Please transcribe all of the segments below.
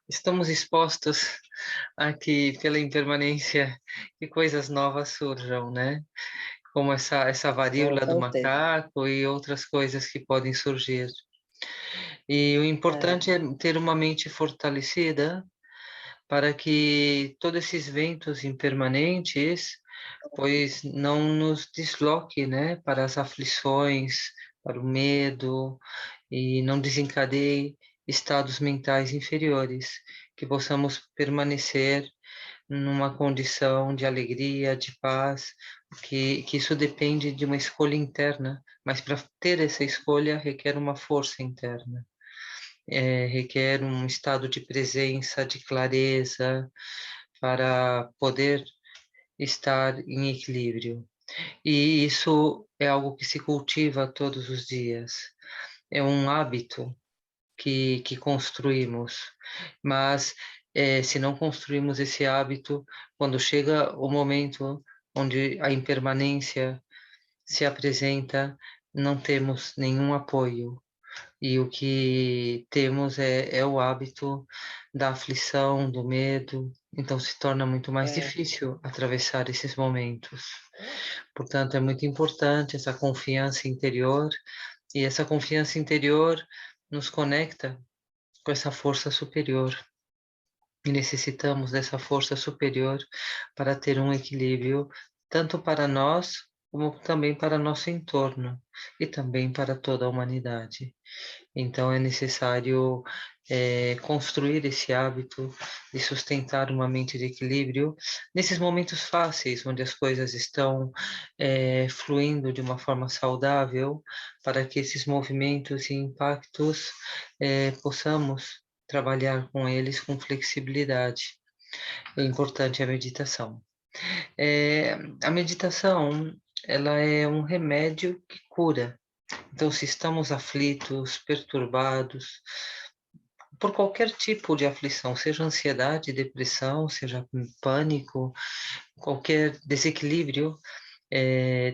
estamos expostos a que, pela impermanência, que coisas novas surjam, né? Como essa Com varíola do certeza. macaco e outras coisas que podem surgir. E o É, importante é ter uma mente fortalecida para que todos esses ventos impermanentes, pois não nos desloque, né, para as aflições, para o medo e não desencadeie estados mentais inferiores, que possamos permanecer numa condição de alegria, de paz, que isso depende de uma escolha interna, mas para ter essa escolha requer uma força interna, requer um estado de presença, de clareza, para poder estar em equilíbrio. E isso é algo que se cultiva todos os dias. É um hábito que construímos, mas se não construímos esse hábito, quando chega o momento onde a impermanência se apresenta, não temos nenhum apoio. E o que temos é o hábito da aflição, do medo, então se torna muito mais é, difícil atravessar esses momentos. Portanto, é muito importante essa confiança interior, e essa confiança interior nos conecta com essa força superior. E necessitamos dessa força superior para ter um equilíbrio, tanto para nós, como também para nosso entorno, e também para toda a humanidade. Então é necessário construir esse hábito de sustentar uma mente de equilíbrio nesses momentos fáceis, onde as coisas estão fluindo de uma forma saudável, para que esses movimentos e impactos possamos trabalhar com eles com flexibilidade. É importante a meditação. É, a meditação, ela é um remédio que cura. Então, se estamos aflitos, perturbados, por qualquer tipo de aflição, seja ansiedade, depressão, seja pânico, qualquer desequilíbrio,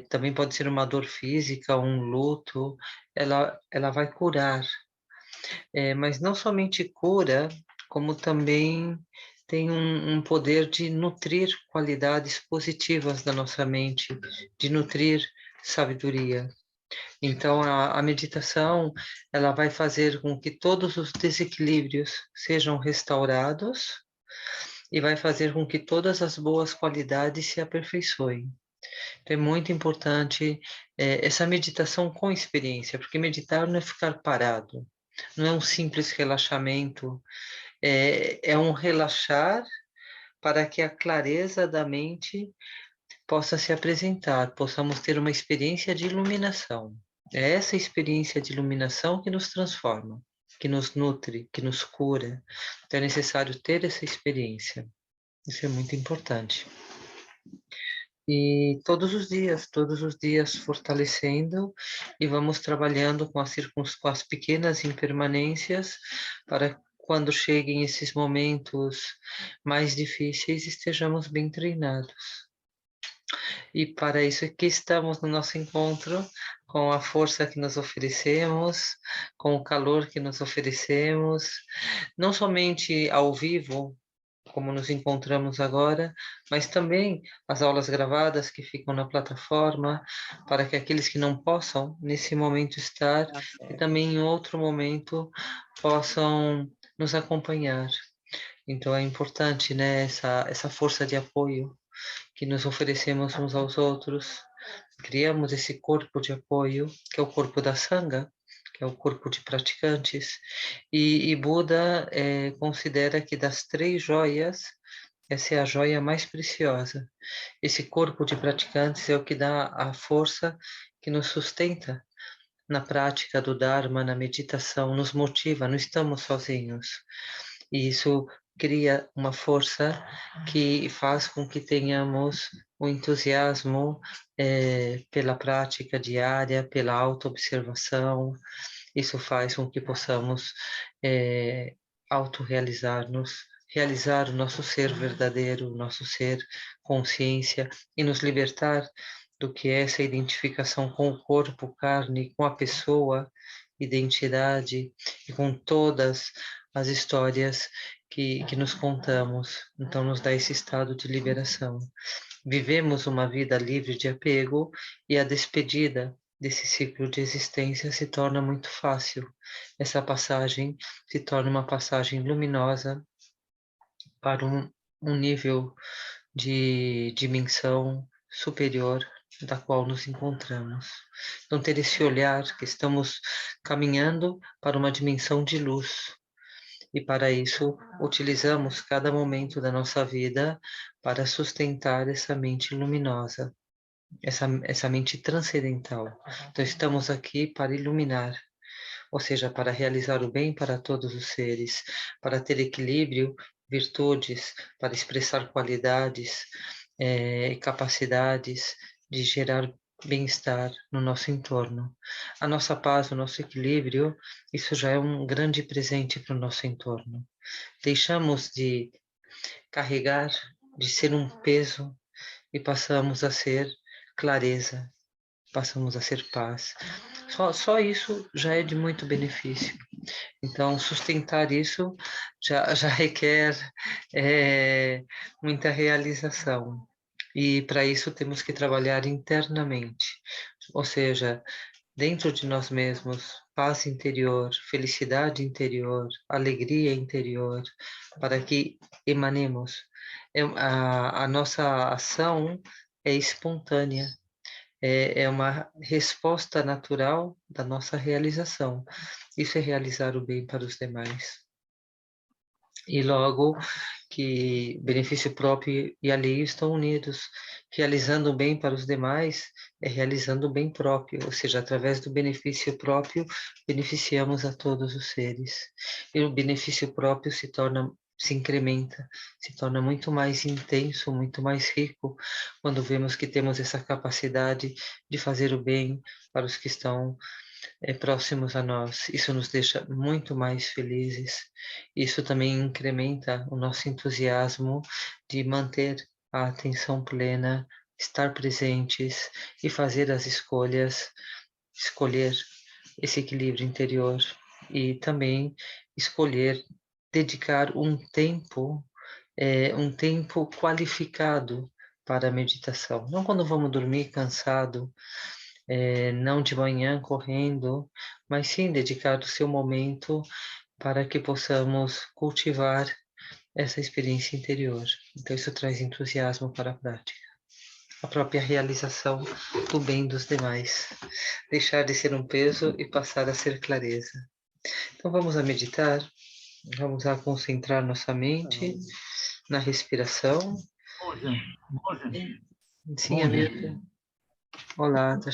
também pode ser uma dor física, um luto, ela vai curar. Mas não somente cura, como também tem um poder de nutrir qualidades positivas da nossa mente, de nutrir sabedoria. Então, a meditação, ela vai fazer com que todos os desequilíbrios sejam restaurados e vai fazer com que todas as boas qualidades se aperfeiçoem. Então, é muito importante essa meditação com experiência, porque meditar não é ficar parado, não é um simples relaxamento, é um relaxar para que a clareza da mente possa se apresentar, possamos ter uma experiência de iluminação. É essa experiência de iluminação que nos transforma, que nos nutre, que nos cura. Então é necessário ter essa experiência. Isso é muito importante. E todos os dias fortalecendo e vamos trabalhando com as pequenas impermanências para quando cheguem esses momentos mais difíceis estejamos bem treinados. E para isso aqui estamos no nosso encontro, com a força que nos oferecemos, com o calor que nos oferecemos, não somente ao vivo, como nos encontramos agora, mas também as aulas gravadas que ficam na plataforma, para que aqueles que não possam nesse momento estar, tá e certo. também em outro momento possam nos acompanhar. Então é importante, né, essa força de apoio que nos oferecemos uns aos outros. Criamos esse corpo de apoio, que é o corpo da Sangha, que é o corpo de praticantes. E Buda considera que das três joias, essa é a joia mais preciosa. Esse corpo de praticantes é o que dá a força que nos sustenta na prática do Dharma, na meditação, nos motiva, não estamos sozinhos. E isso cria uma força que faz com que tenhamos o entusiasmo pela prática diária, pela autoobservação. Isso faz com que possamos autorrealizar-nos, realizar o nosso ser verdadeiro, o nosso ser consciência e nos libertar do que é essa identificação com o corpo, carne, com a pessoa, identidade e com todas as histórias que nos contamos. Então, nos dá esse estado de liberação. Vivemos uma vida livre de apego e a despedida desse ciclo de existência se torna muito fácil. Essa passagem se torna uma passagem luminosa para um nível de dimensão superior da qual nos encontramos. Então, ter esse olhar que estamos caminhando para uma dimensão de luz. E para isso, utilizamos cada momento da nossa vida para sustentar essa mente luminosa, essa mente transcendental. Então, estamos aqui para iluminar, ou seja, para realizar o bem para todos os seres, para ter equilíbrio, virtudes, para expressar qualidades e capacidades de gerar bem-estar no nosso entorno. A nossa paz, o nosso equilíbrio, isso já é um grande presente para o nosso entorno. Deixamos de carregar, de ser um peso e passamos a ser clareza, passamos a ser paz. Só isso já é de muito benefício. Então, sustentar isso já requer muita realização. E para isso temos que trabalhar internamente, ou seja, dentro de nós mesmos, paz interior, felicidade interior, alegria interior, para que emanemos. A nossa ação é espontânea, é uma resposta natural da nossa realização. Isso é realizar o bem para os demais. E logo que benefício próprio e alheio estão unidos. Realizando o bem para os demais é realizando o bem próprio, ou seja, através do benefício próprio, beneficiamos a todos os seres. E o benefício próprio se incrementa, se torna muito mais intenso, muito mais rico, quando vemos que temos essa capacidade de fazer o bem para os que estão próximos a nós. Isso nos deixa muito mais felizes. Isso também incrementa o nosso entusiasmo de manter a atenção plena, estar presentes e fazer as escolhas, escolher esse equilíbrio interior e também escolher dedicar um tempo qualificado para a meditação. Não quando vamos dormir cansado, não de manhã correndo, mas sim dedicar o seu momento para que possamos cultivar essa experiência interior. Então, isso traz entusiasmo para a prática. A própria realização do bem dos demais. Deixar de ser um peso e passar a ser clareza. Então, vamos a meditar. Vamos a concentrar nossa mente na respiração. Bom, gente. Sim, Bom, Hamilton. Olá, tá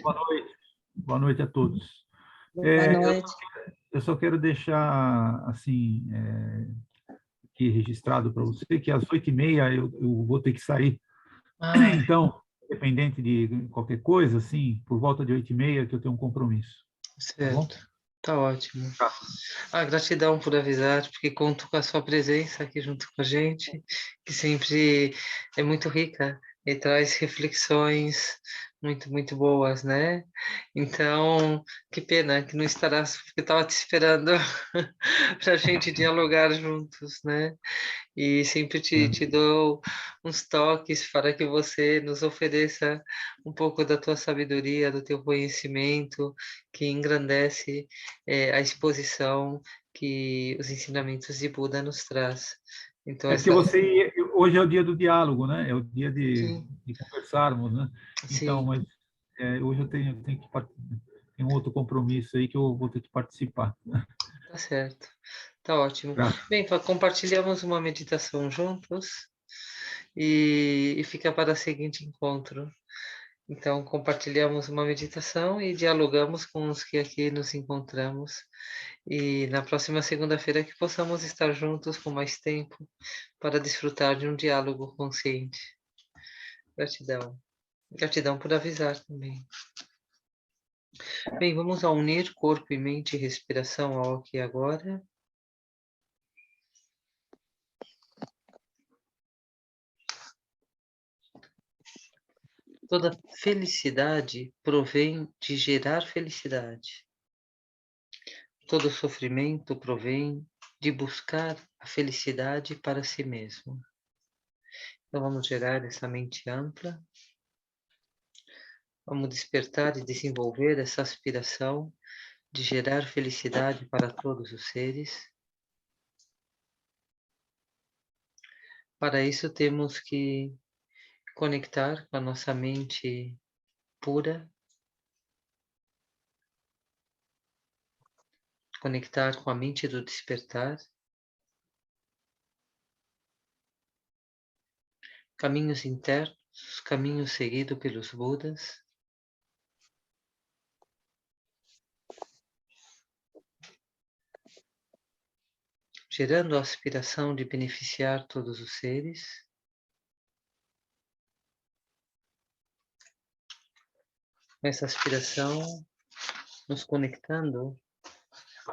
boa noite. Boa noite a todos. Boa noite. Eu só quero deixar assim aqui registrado para você que às 8h30 eu vou ter que sair. Ah, Então, independente de qualquer coisa, assim, por volta de 8h30 que eu tenho um compromisso. Tá bom? certo. Tá ótimo. Gratidão por avisar, porque conto com a sua presença aqui junto com a gente, que sempre é muito rica e traz reflexões muito boas, né? Então, que pena que não estarás, porque eu estava te esperando para a gente dialogar juntos, né? E sempre te dou uns toques para que você nos ofereça um pouco da tua sabedoria, do teu conhecimento, que engrandece a exposição que os ensinamentos de Buda nos traz. Então, É porque hoje é o dia do diálogo, né? É o dia sim, de conversarmos, né? Então, sim, mas hoje eu tenho que tem um outro compromisso aí que eu vou ter que participar. tá certo. Tá ótimo. Graças. Bem, compartilhamos uma meditação juntos e fica para o seguinte encontro. Então, compartilhamos uma meditação e dialogamos com os que aqui nos encontramos. E na próxima segunda-feira que possamos estar juntos com mais tempo para desfrutar de um diálogo consciente. Gratidão. Gratidão por avisar também. Bem, vamos a unir corpo e mente e respiração ao aqui e agora. Toda felicidade provém de gerar felicidade. Todo sofrimento provém de buscar a felicidade para si mesmo. Então vamos gerar essa mente ampla, vamos despertar e desenvolver essa aspiração de gerar felicidade para todos os seres. Para isso temos que conectar com a nossa mente pura, conectar com a mente do despertar, caminhos internos, caminhos seguidos pelos Budas, gerando a aspiração de beneficiar todos os seres. Essa aspiração nos conectando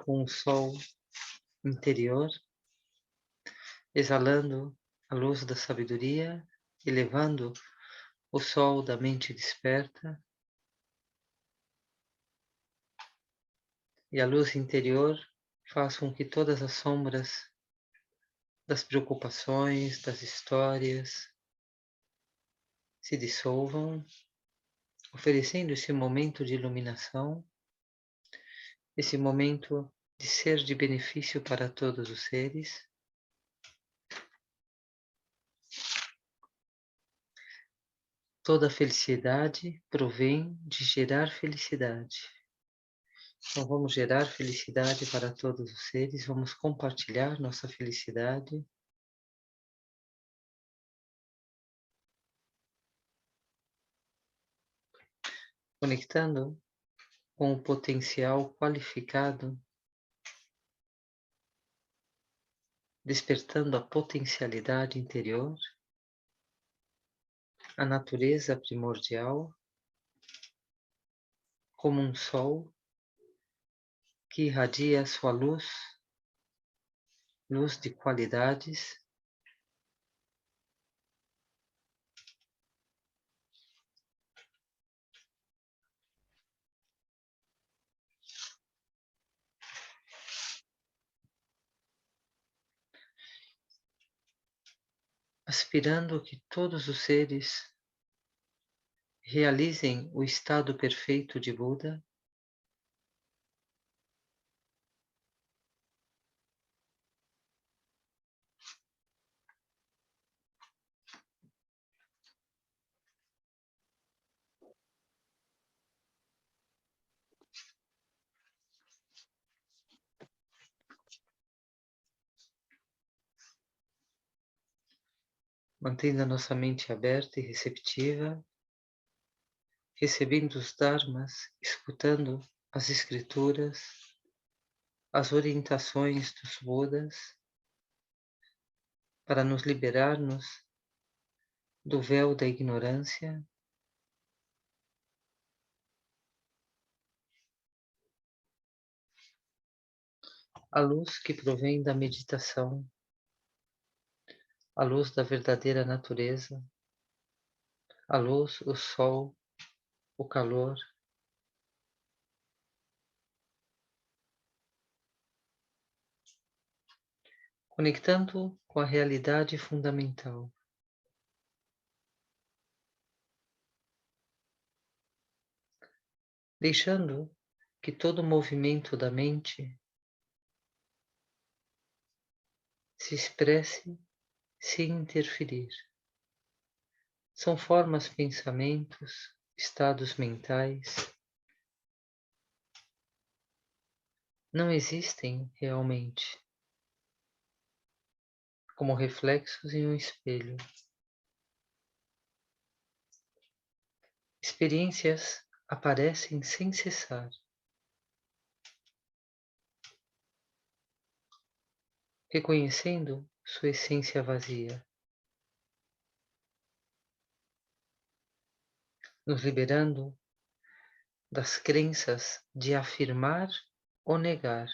com o sol interior, exalando a luz da sabedoria, elevando o sol da mente desperta, e a luz interior faz com que todas as sombras das preocupações, das histórias, se dissolvam, oferecendo esse momento de iluminação, esse momento de ser de benefício para todos os seres. Toda felicidade provém de gerar felicidade. Então vamos gerar felicidade para todos os seres, vamos compartilhar nossa felicidade. Conectando com o potencial qualificado, despertando a potencialidade interior, a natureza primordial, como um sol que irradia sua luz, luz de qualidades, aspirando que todos os seres realizem o estado perfeito de Buda, mantendo a nossa mente aberta e receptiva, recebendo os dharmas, escutando as escrituras, as orientações dos Budas, para nos liberarmos do véu da ignorância, a luz que provém da meditação, a luz da verdadeira natureza, a luz, o sol, o calor, conectando com a realidade fundamental. Deixando que todo movimento da mente se expresse sem interferir. São formas, pensamentos, estados mentais. Não existem realmente, como reflexos em um espelho. Experiências aparecem sem cessar, reconhecendo sua essência vazia, nos liberando das crenças de afirmar ou negar,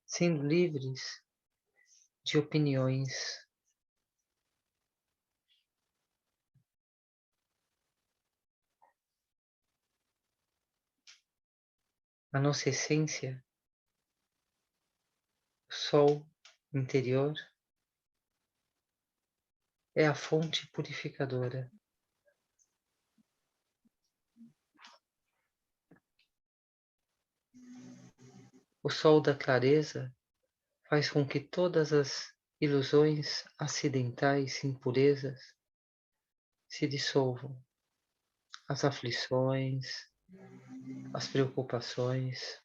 sendo livres de opiniões, A nossa essência, o sol interior, é a fonte purificadora. O sol da clareza faz com que todas as ilusões acidentais, impurezas, se dissolvam. As aflições, as preocupações.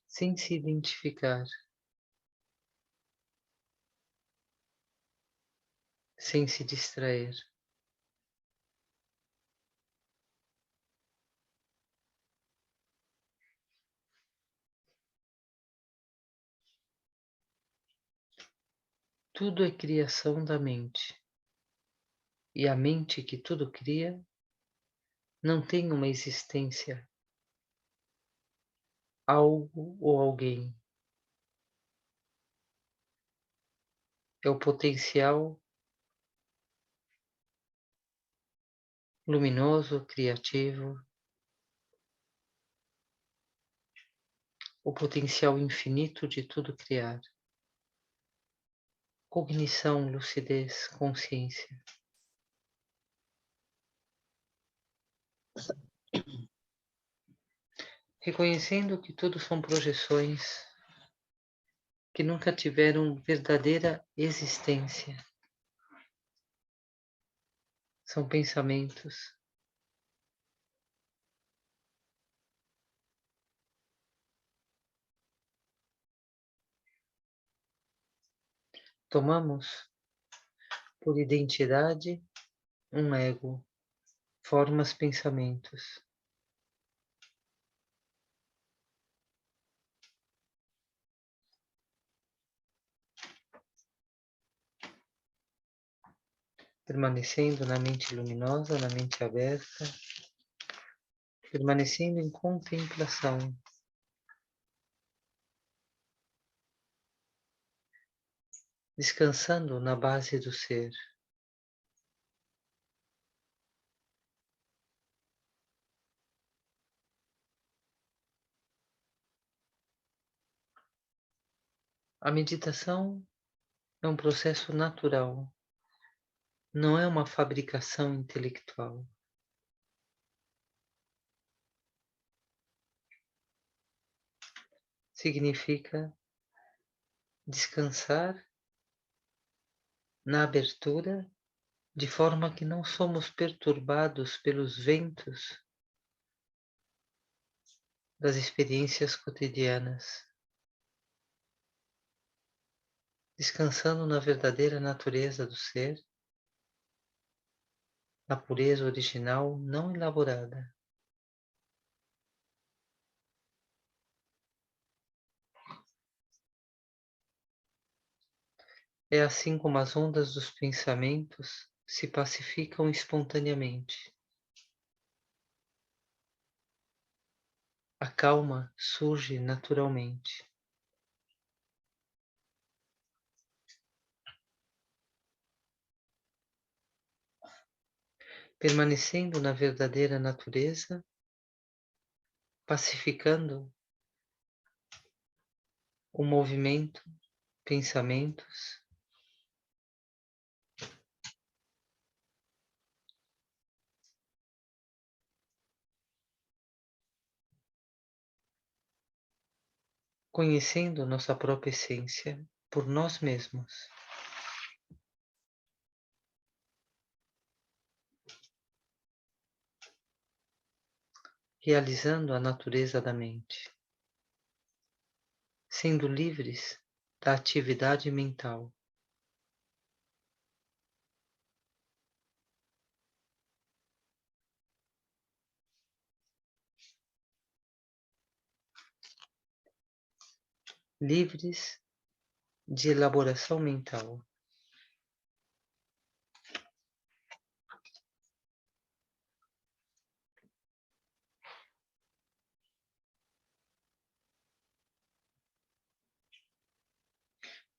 Sem se identificar, sem se distrair. Tudo é criação da mente. E a mente que tudo cria não tem uma existência, algo ou alguém. É o potencial luminoso, criativo, o potencial infinito de tudo criar. Cognição, lucidez, consciência. Reconhecendo que tudo são projeções que nunca tiveram verdadeira existência. São pensamentos. Tomamos por identidade um ego, formas, pensamentos. Permanecendo na mente luminosa, na mente aberta, permanecendo em contemplação, descansando na base do ser. A meditação é um processo natural, não é uma fabricação intelectual. Significa descansar na abertura, de forma que não somos perturbados pelos ventos das experiências cotidianas, descansando na verdadeira natureza do ser, na pureza original não elaborada. É assim como as ondas dos pensamentos se pacificam espontaneamente. A calma surge naturalmente. Permanecendo na verdadeira natureza, pacificando o movimento, pensamentos, conhecendo nossa própria essência por nós mesmos. Realizando a natureza da mente, sendo livres da atividade mental. Livres de elaboração mental.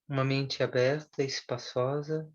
uma mente aberta, espaçosa,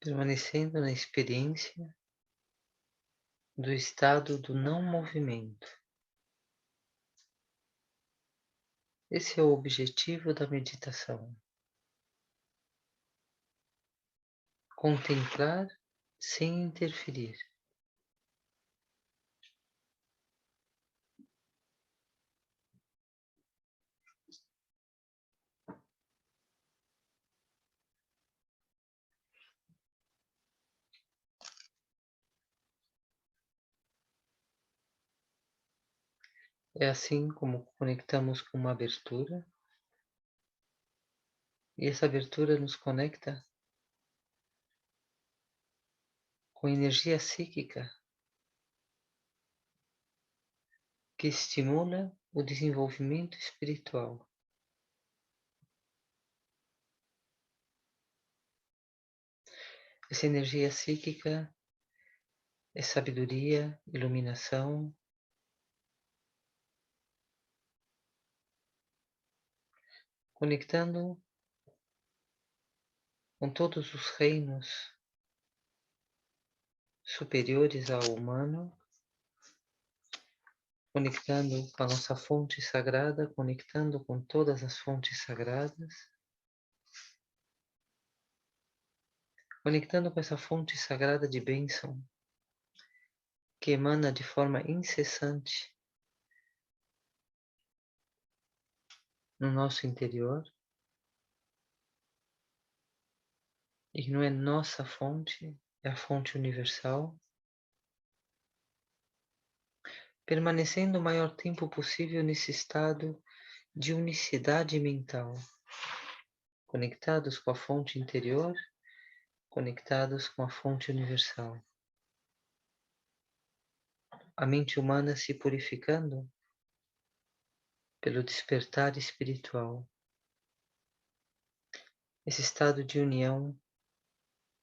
permanecendo na experiência do estado do não movimento. Esse é o objetivo da meditação. Contemplar sem interferir. É assim como conectamos com uma abertura, e essa abertura nos conecta com energia psíquica que estimula o desenvolvimento espiritual. Essa energia psíquica é sabedoria, iluminação, conectando com todos os reinos superiores ao humano, conectando com a nossa fonte sagrada, conectando com todas as fontes sagradas, conectando com essa fonte sagrada de bênção que emana de forma incessante no nosso interior, e que não é nossa fonte, é a fonte universal, permanecendo o maior tempo possível nesse estado de unicidade mental, conectados com a fonte interior, conectados com a fonte universal. A mente humana se purificando pelo despertar espiritual. Esse estado de união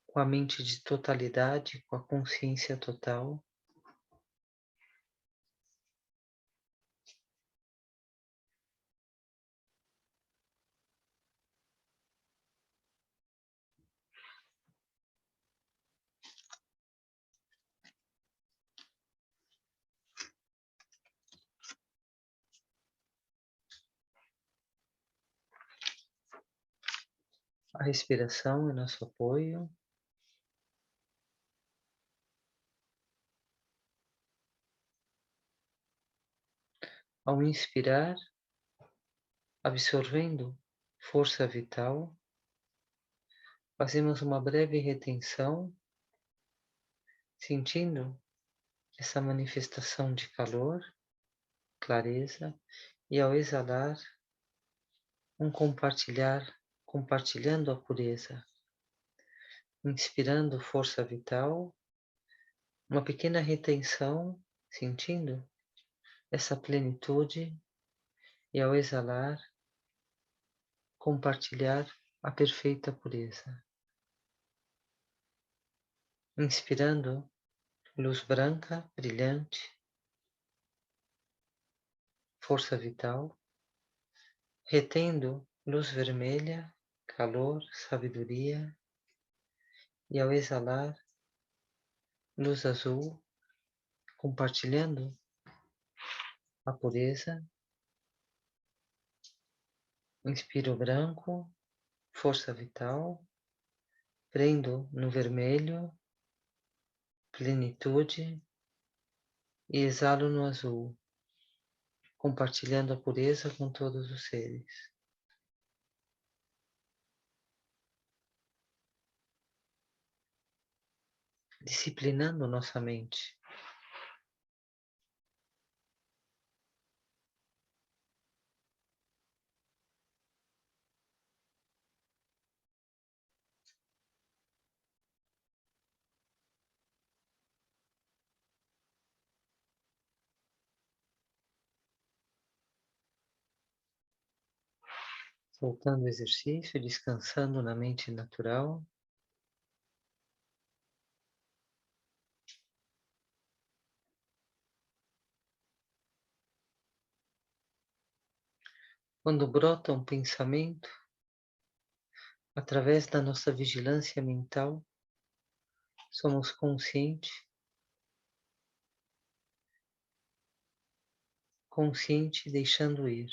com a mente de totalidade, com a consciência total, a respiração é nosso apoio. Ao inspirar, absorvendo força vital, fazemos uma breve retenção, sentindo essa manifestação de calor, clareza, e ao exalar, compartilhando a pureza, inspirando força vital, uma pequena retenção, sentindo essa plenitude, e ao exalar, compartilhar a perfeita pureza. Inspirando luz branca, brilhante, força vital, retendo luz vermelha, calor, sabedoria, e ao exalar, luz azul, compartilhando a pureza. Inspiro branco, força vital, prendo no vermelho, plenitude, e exalo no azul, compartilhando a pureza com todos os seres. Disciplinando nossa mente. Soltando o exercício, descansando na mente natural. Quando brota um pensamento, através da nossa vigilância mental, somos conscientes deixando ir.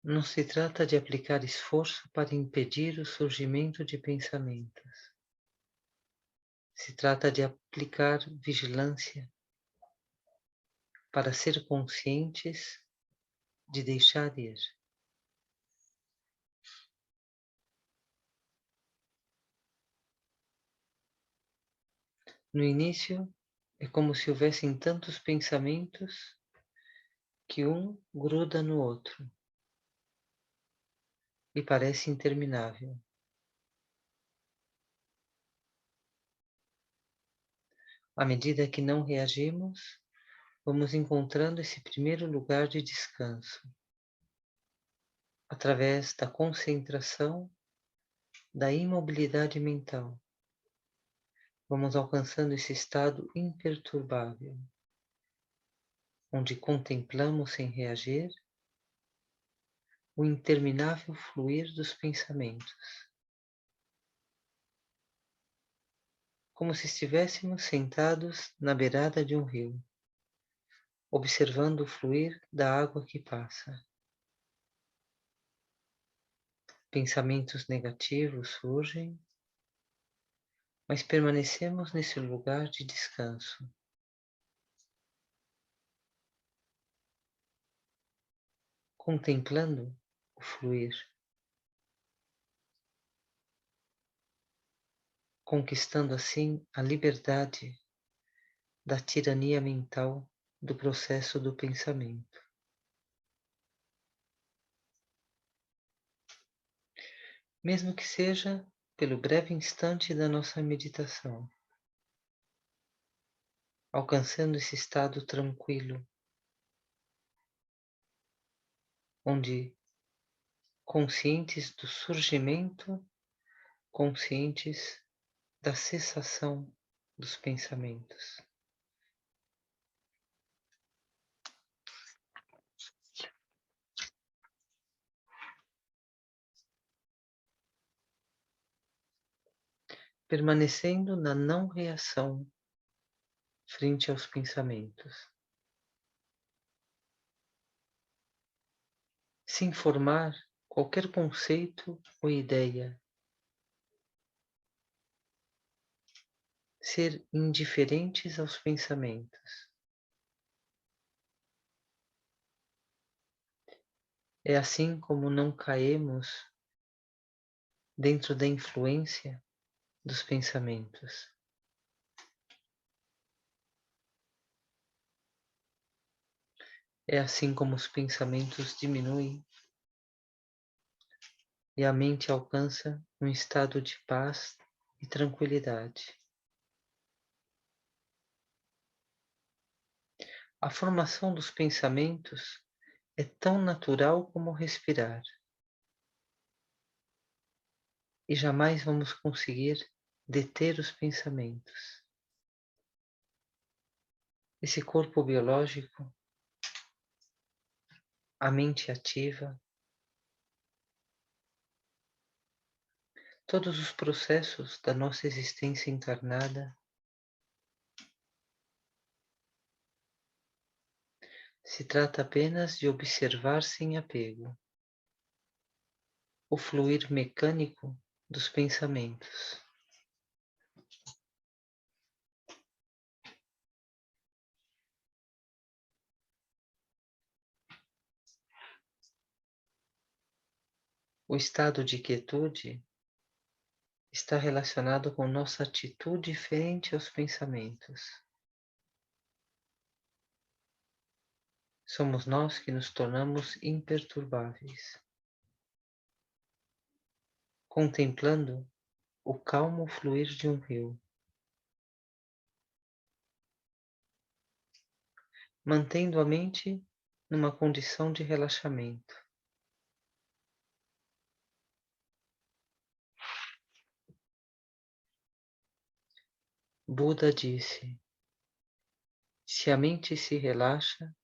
Não se trata de aplicar esforço para impedir o surgimento de pensamentos. Se trata de aplicar vigilância para ser conscientes de deixar ir. No início, é como se houvessem tantos pensamentos que um gruda no outro e parece interminável. À medida que não reagimos, vamos encontrando esse primeiro lugar de descanso, através da concentração, da imobilidade mental. Vamos alcançando esse estado imperturbável, onde contemplamos sem reagir o interminável fluir dos pensamentos, como se estivéssemos sentados na beirada de um rio, observando o fluir da água que passa. Pensamentos negativos surgem, mas permanecemos nesse lugar de descanso. Contemplando o fluir, conquistando assim a liberdade da tirania mental do processo do pensamento. Mesmo que seja pelo breve instante da nossa meditação, alcançando esse estado tranquilo, onde conscientes do surgimento, conscientes da cessação dos pensamentos. Permanecendo na não reação frente aos pensamentos. Sem formar qualquer conceito ou ideia. Ser indiferentes aos pensamentos. É assim como não caímos dentro da influência dos pensamentos. É assim como os pensamentos diminuem e a mente alcança um estado de paz e tranquilidade. A formação dos pensamentos é tão natural como respirar. E jamais vamos conseguir deter os pensamentos. Esse corpo biológico, a mente ativa, todos os processos da nossa existência encarnada se trata apenas de observar sem apego o fluir mecânico dos pensamentos. O estado de quietude está relacionado com nossa atitude frente aos pensamentos. Somos nós que nos tornamos imperturbáveis, contemplando o calmo fluir de um rio, mantendo a mente numa condição de relaxamento. Buda disse: se a mente se relaxa,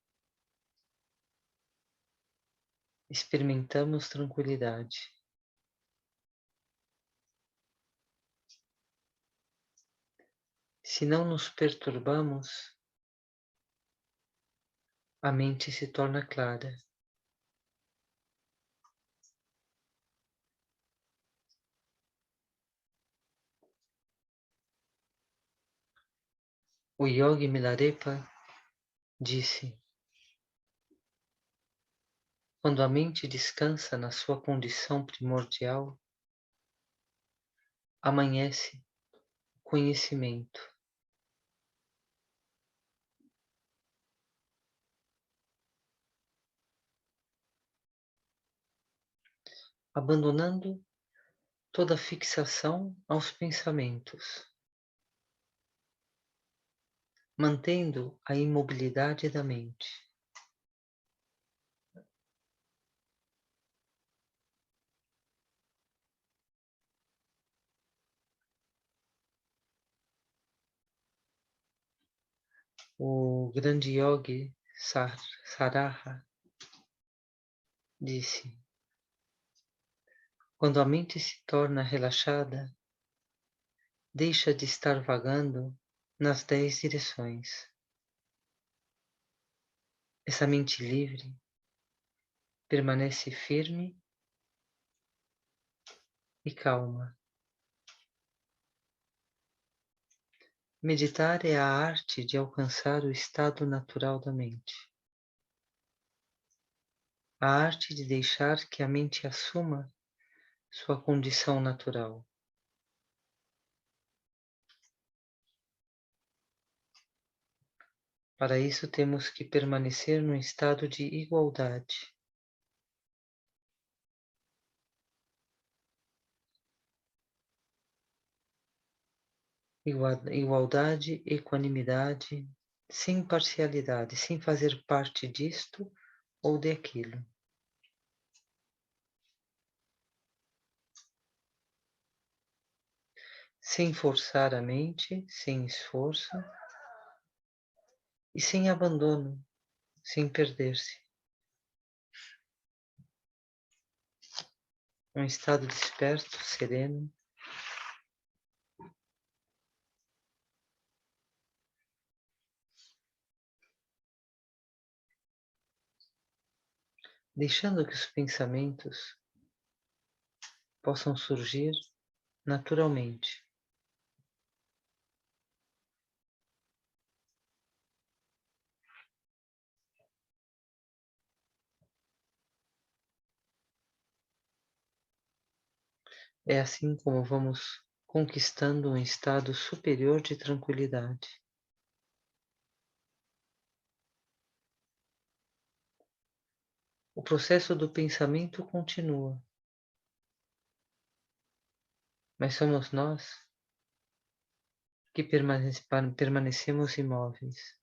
experimentamos tranquilidade. Se não nos perturbamos, a mente se torna clara. O Yogi Milarepa disse: quando a mente descansa na sua condição primordial, amanhece o conhecimento. Abandonando toda fixação aos pensamentos, mantendo a imobilidade da mente. O grande yogi Saraha disse: quando a mente se torna relaxada, deixa de estar vagando nas 10 direções. Essa mente livre permanece firme e calma. Meditar é a arte de alcançar o estado natural da mente. A arte de deixar que a mente assuma sua condição natural. Para isso temos que permanecer num estado de igualdade. Igualdade, equanimidade, sem parcialidade, sem fazer parte disto ou daquilo. Sem forçar a mente, sem esforço e sem abandono, sem perder-se. Um estado desperto, sereno, deixando que os pensamentos possam surgir naturalmente. É assim como vamos conquistando um estado superior de tranquilidade. O processo do pensamento continua, mas somos nós que permanecemos imóveis.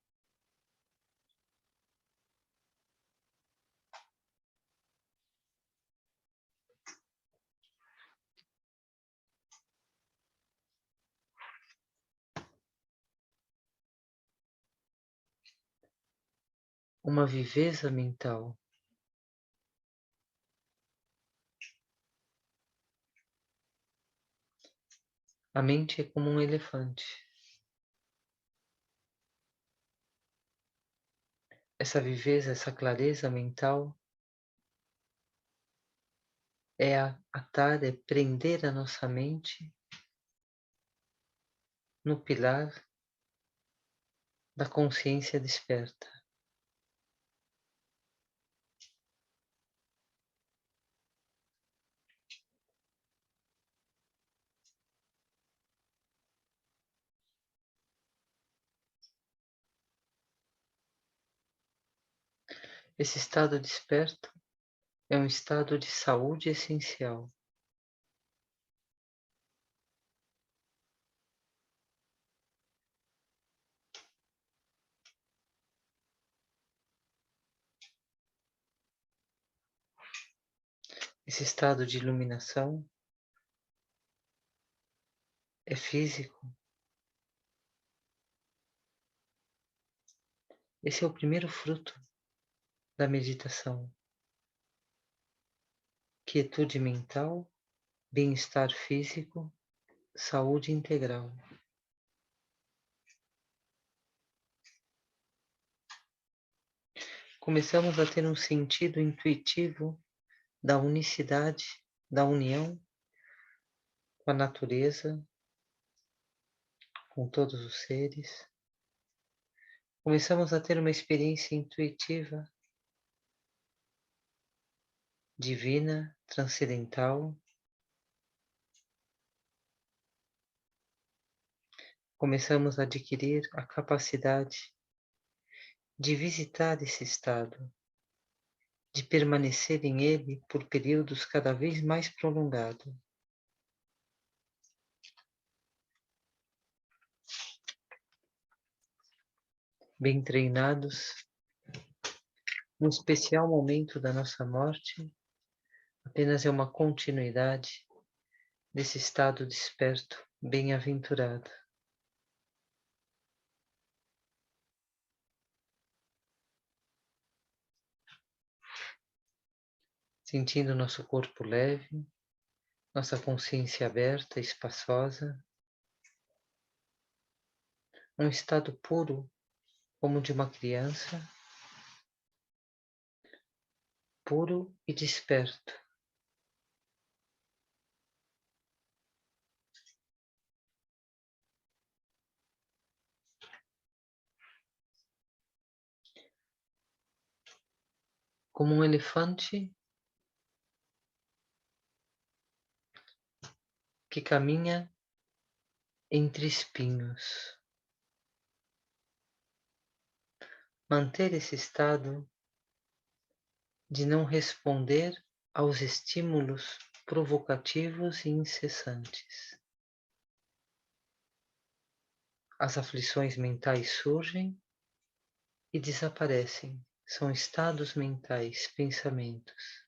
uma viveza mental. A mente é como um elefante. Essa viveza, essa clareza mental é atar, é prender a nossa mente no pilar da consciência desperta. Esse estado desperto é um estado de saúde essencial. Esse estado de iluminação é físico. Esse é o primeiro fruto da meditação. Quietude mental, bem-estar físico, saúde integral. Começamos a ter um sentido intuitivo da unicidade, da união com a natureza, com todos os seres. Começamos a ter uma experiência intuitiva, divina, transcendental. Começamos a adquirir a capacidade de visitar esse estado, de permanecer em ele por períodos cada vez mais prolongados. Bem treinados, no especial momento da nossa morte, apenas é uma continuidade desse estado desperto, bem-aventurado. Sentindo nosso corpo leve, nossa consciência aberta, espaçosa, um estado puro como de uma criança, puro e desperto. Como um elefante que caminha entre espinhos. Manter esse estado de não responder aos estímulos provocativos e incessantes. As aflições mentais surgem e desaparecem. São estados mentais, pensamentos.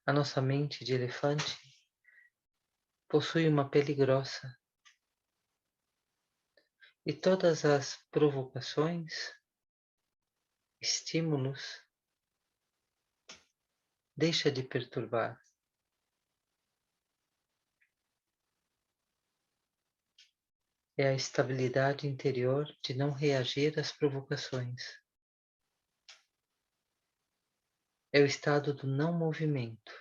A nossa mente de elefante possui uma pele grossa e todas as provocações, estímulos, deixa de perturbar. É a estabilidade interior de não reagir às provocações. É o estado do não movimento.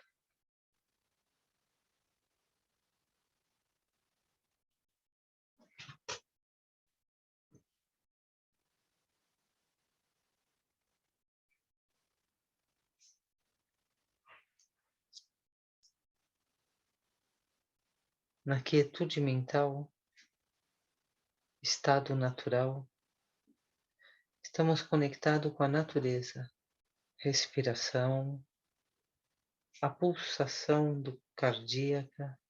Na quietude mental, estado natural, estamos conectados com a natureza, respiração, a pulsação cardíaca,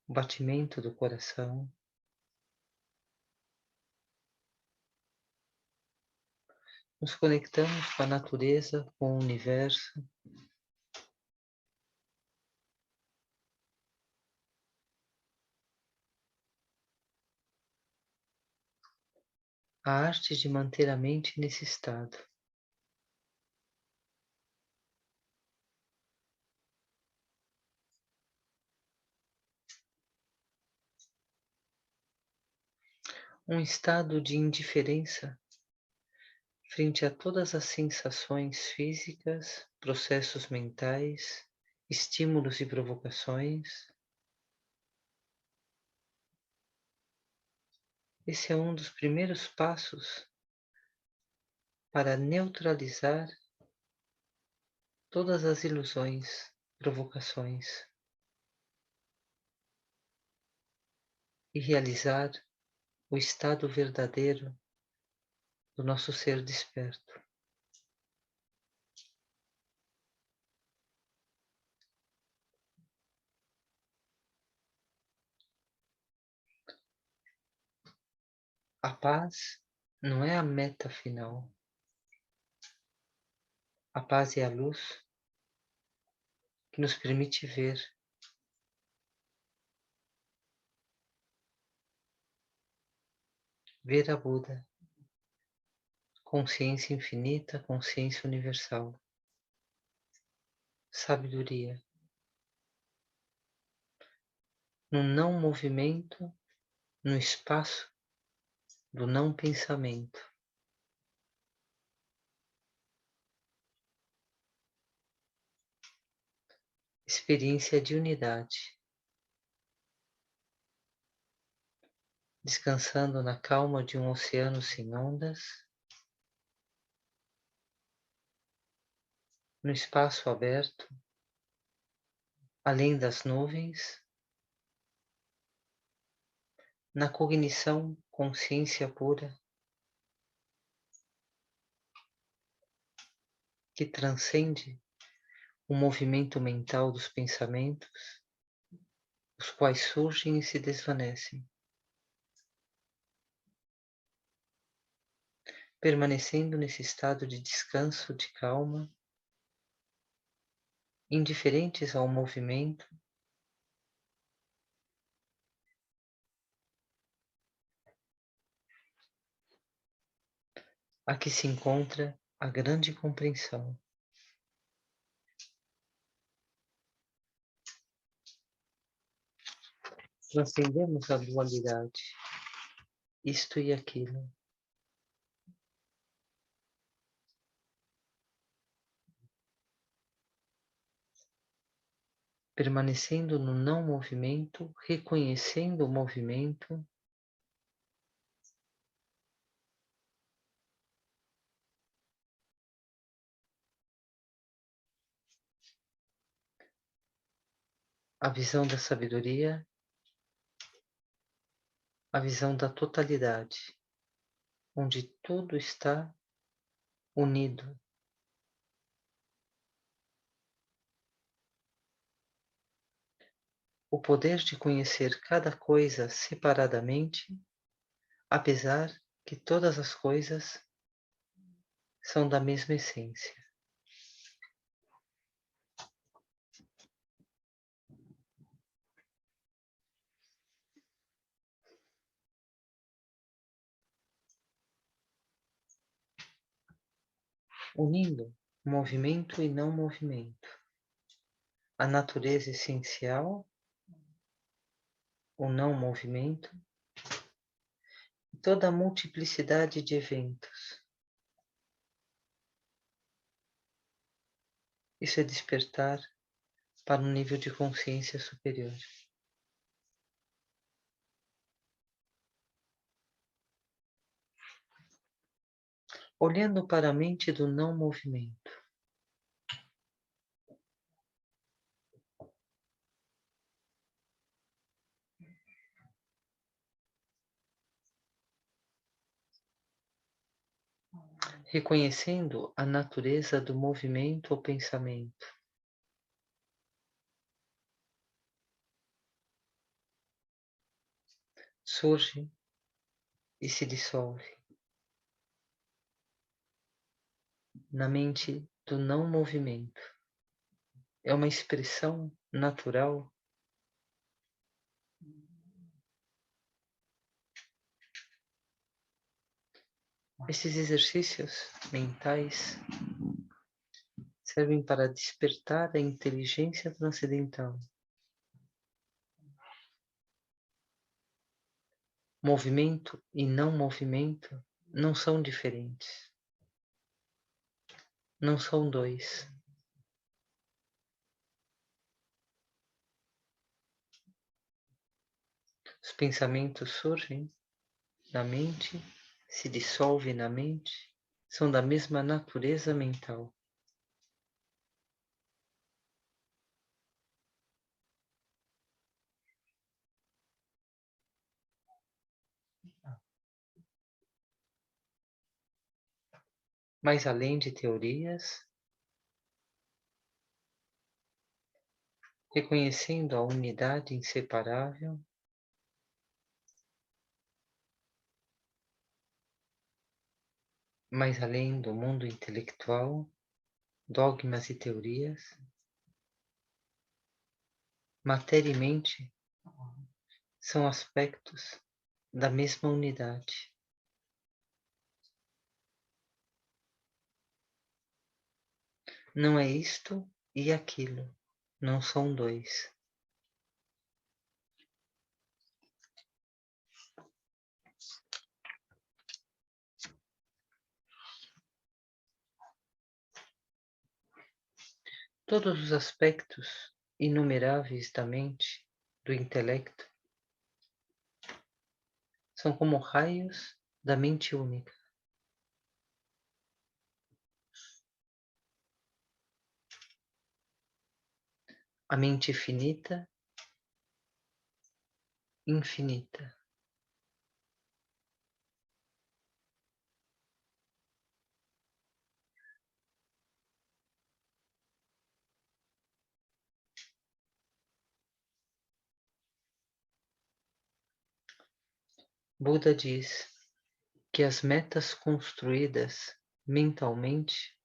o batimento do coração. Nos conectamos com a natureza, com o universo. a arte de manter a mente nesse estado. Um estado de indiferença frente a todas as sensações físicas, processos mentais, estímulos e provocações. Esse é um dos primeiros passos para neutralizar todas as ilusões, provocações e realizar o estado verdadeiro do nosso ser desperto. A paz não é a meta final. A paz é a luz que nos permite ver a Buda, consciência infinita, consciência universal, sabedoria, no não movimento, no espaço do não pensamento. Experiência de unidade, descansando na calma de um oceano sem ondas, no espaço aberto, além das nuvens, na cognição, consciência pura, que transcende o movimento mental dos pensamentos, os quais surgem e se desvanecem, permanecendo nesse estado de descanso, de calma, indiferentes ao movimento, aqui se encontra a grande compreensão. Transcendemos a dualidade, isto e aquilo. Permanecendo no não movimento, reconhecendo o movimento, a visão da sabedoria, a visão da totalidade, onde tudo está unido. O poder de conhecer cada coisa separadamente, apesar que todas as coisas são da mesma essência. Unindo movimento e não movimento, a natureza essencial, o não movimento, e toda a multiplicidade de eventos. Isso é despertar para um nível de consciência superior. Olhando para a mente do não movimento, reconhecendo a natureza do movimento ou pensamento, surge e se dissolve na mente do não movimento. É uma expressão natural Esses exercícios mentais servem para despertar a inteligência transcendental. Movimento e não movimento não são diferentes. Não são dois. Os pensamentos surgem na mente, se dissolvem na mente, são da mesma natureza mental. Mas além de teorias, reconhecendo a unidade inseparável, mais além do mundo intelectual, dogmas e teorias, matéria e mente são aspectos da mesma unidade. Não é isto e aquilo, não são dois. Todos os aspectos inumeráveis da mente, do intelecto, são como raios da mente única. A mente finita, infinita. Buda diz que as metas construídas mentalmente,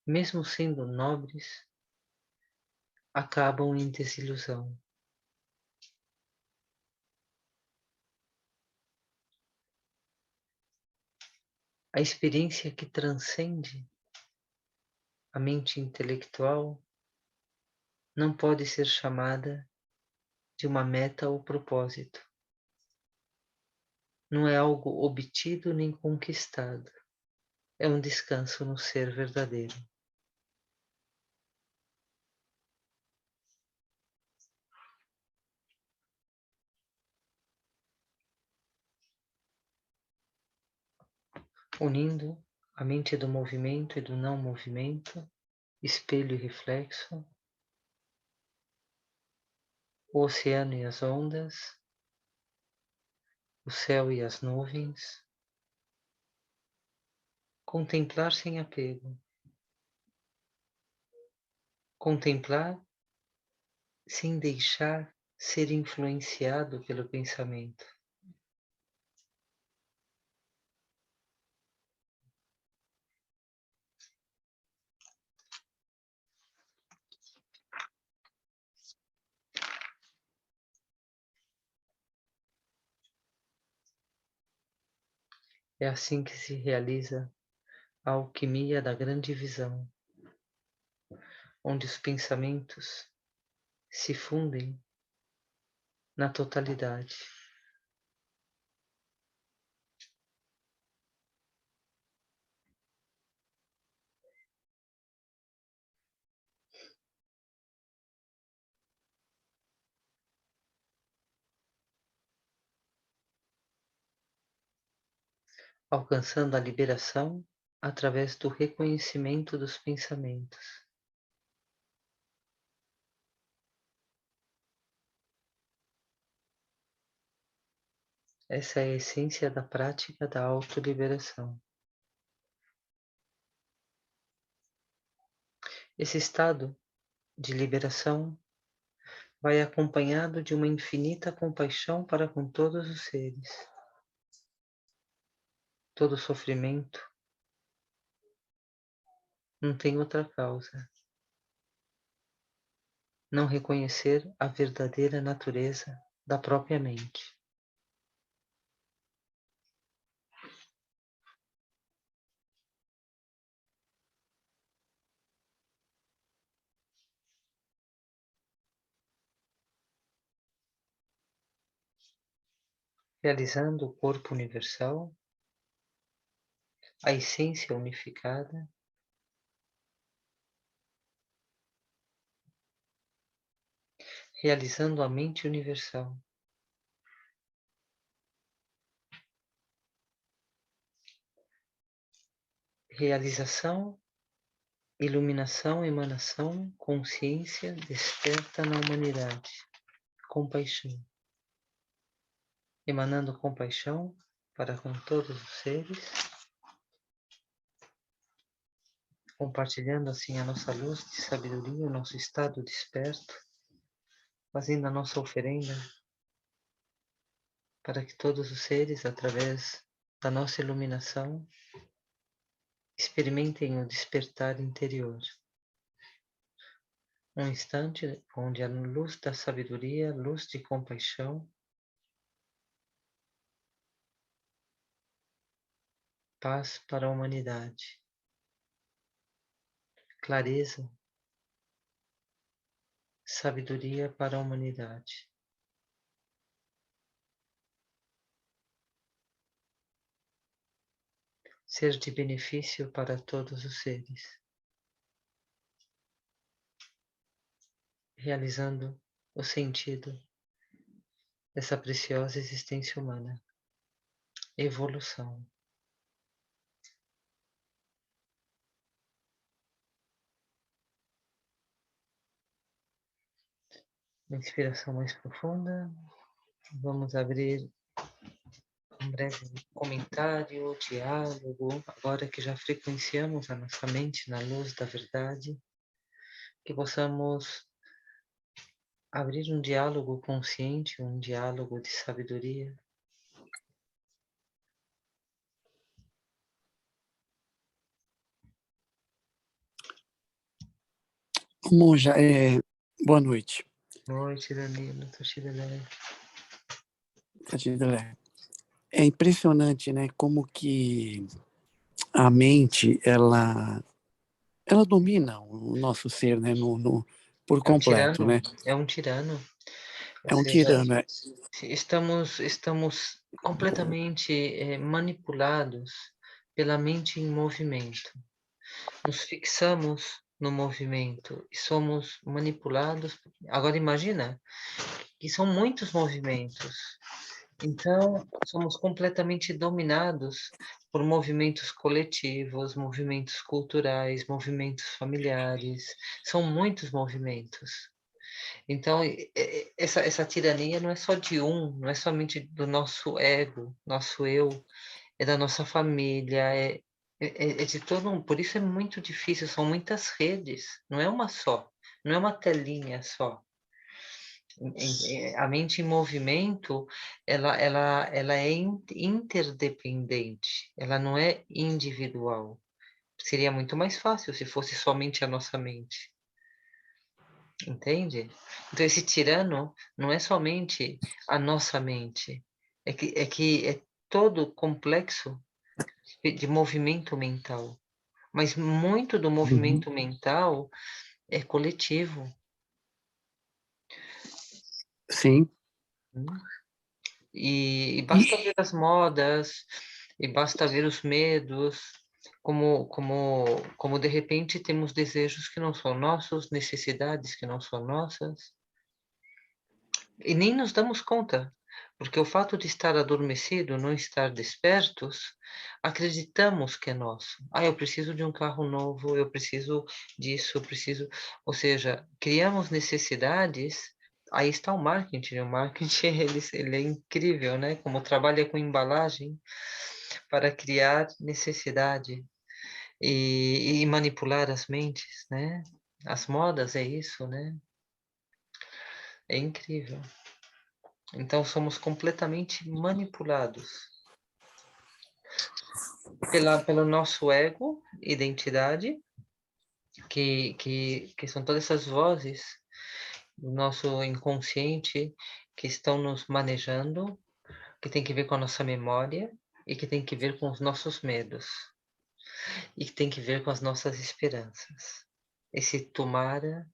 mesmo sendo nobres, acabam em desilusão. A experiência que transcende a mente intelectual não pode ser chamada de uma meta ou propósito. Não é algo obtido nem conquistado. É um descanso no ser verdadeiro. Unindo a mente do movimento e do não movimento, espelho e reflexo, o oceano e as ondas, o céu e as nuvens, contemplar sem apego, contemplar sem deixar ser influenciado pelo pensamento. É assim que se realiza a alquimia da grande visão, onde os pensamentos se fundem na totalidade. Alcançando a liberação através do reconhecimento dos pensamentos. Essa é a essência da prática da autoliberação. Esse estado de liberação vai acompanhado de uma infinita compaixão para com todos os seres. Todo sofrimento não tem outra causa. Não reconhecer a verdadeira natureza da própria mente. realizando o corpo universal, a essência unificada, realizando a mente universal, realização, iluminação, emanação, consciência desperta na humanidade, compaixão, emanando compaixão para com todos os seres, compartilhando assim a nossa luz de sabedoria, o nosso estado desperto, fazendo a nossa oferenda para que todos os seres, através da nossa iluminação, experimentem o despertar interior. Um instante onde a luz da sabedoria, luz de compaixão, paz para a humanidade, clareza, sabedoria para a humanidade. Ser de benefício para todos os seres, realizando o sentido dessa preciosa existência humana. Evolução. Uma inspiração mais profunda. Vamos abrir um breve comentário, diálogo, agora que já frequenciamos a nossa mente na luz da verdade, que possamos abrir um diálogo consciente, um diálogo de sabedoria. Monja, boa noite. Boa noite, Danilo. Tachidele. É impressionante, né, como que a mente, ela domina o nosso ser, né, por É um completo, tirano, né? é um tirano. Ou É um seja, tirano, né? estamos completamente manipulados pela mente em movimento. Nos fixamos no movimento e somos manipulados. Agora imagina que são muitos movimentos. Então, somos completamente dominados por movimentos coletivos, movimentos culturais, movimentos familiares. São muitos movimentos. Então, essa tirania não é só de um, não é somente do nosso ego, nosso eu, é da nossa família, é de todo um. Por isso é muito difícil, são muitas redes, não é uma só, não é uma telinha só. A mente em movimento, ela é interdependente, ela não é individual. Seria muito mais fácil se fosse somente a nossa mente. Entende? Então esse tirano não é somente a nossa mente, é que é todo complexo de movimento mental. Mas muito do Uhum. movimento mental é coletivo. Sim. E E, basta ver as modas, e basta ver os medos, como de repente temos desejos que não são nossos, necessidades que não são nossas, e nem nos damos conta, porque o fato de estar adormecido, não estar despertos, acreditamos que é nosso. Ah, eu preciso de um carro novo, eu preciso disso, eu preciso. Ou seja, criamos necessidades. Aí está o marketing ele é incrível, né? Como trabalha com embalagem para criar necessidade e manipular as mentes, né? As modas é isso, né? É incrível. Então somos completamente manipulados pelo nosso ego, identidade, que são todas essas vozes do nosso inconsciente que estão nos manejando, que tem que ver com a nossa memória e que tem que ver com os nossos medos e que tem que ver com as nossas esperanças. Esse tomara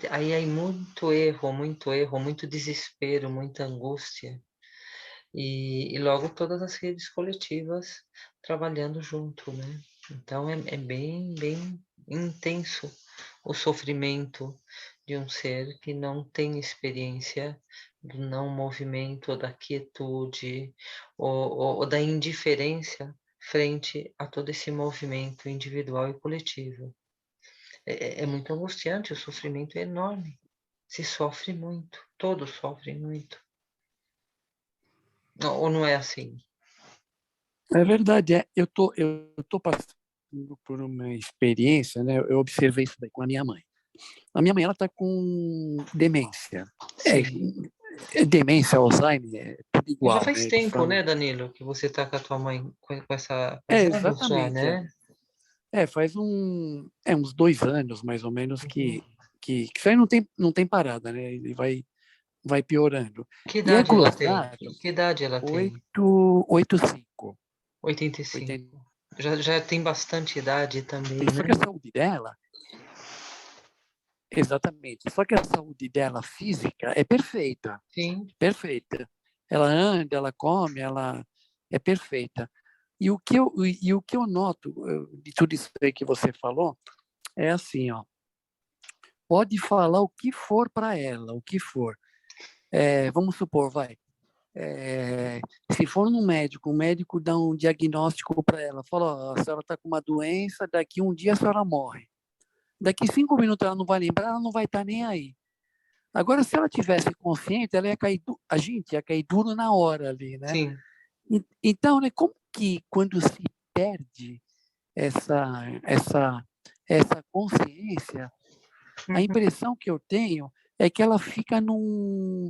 aí muito erro, muito desespero, muita angústia. e logo todas as redes coletivas trabalhando junto, né? Então é bem, bem intenso o sofrimento de um ser que não tem experiência do não movimento, ou da quietude, ou da indiferença frente a todo esse movimento individual e coletivo. É muito angustiante, o sofrimento é enorme. Se sofre muito, todos sofrem muito. Ou não é assim? É verdade, eu tô passando por uma experiência, né? Eu observei isso daí com a minha mãe. A minha mãe, ela está com demência. É, Sim. demência, Alzheimer, é tudo E já igual, faz né? Eles tempo, falam. né, Danilo, que você tá com a tua mãe com É, faz anos já, exatamente. né? Faz uns 2 anos, mais ou menos, Uhum. que isso aí não tem parada, né? Ele vai piorando. Que E é idade ela tem? glossário, Que idade ela tem? 885. 80. 85. Já tem bastante idade também, Só que a né? saúde dela, exatamente, só que a saúde dela física é perfeita, Sim. perfeita. Ela anda, ela come, ela é perfeita. E o que eu noto de tudo isso aí que você falou é assim, ó, pode falar o que for para ela, o que for. Vamos supor, se for no médico, o médico dá um diagnóstico para ela, fala, ó, a senhora está com uma doença, daqui um dia a senhora morre. Daqui 5 minutos ela não vai lembrar, ela não vai estar nem aí. Agora, se ela tivesse consciente, ela ia cair, a gente ia cair duro na hora ali, né? Sim. Então, né, como que quando se perde essa consciência, a Uhum. impressão que eu tenho é que ela fica num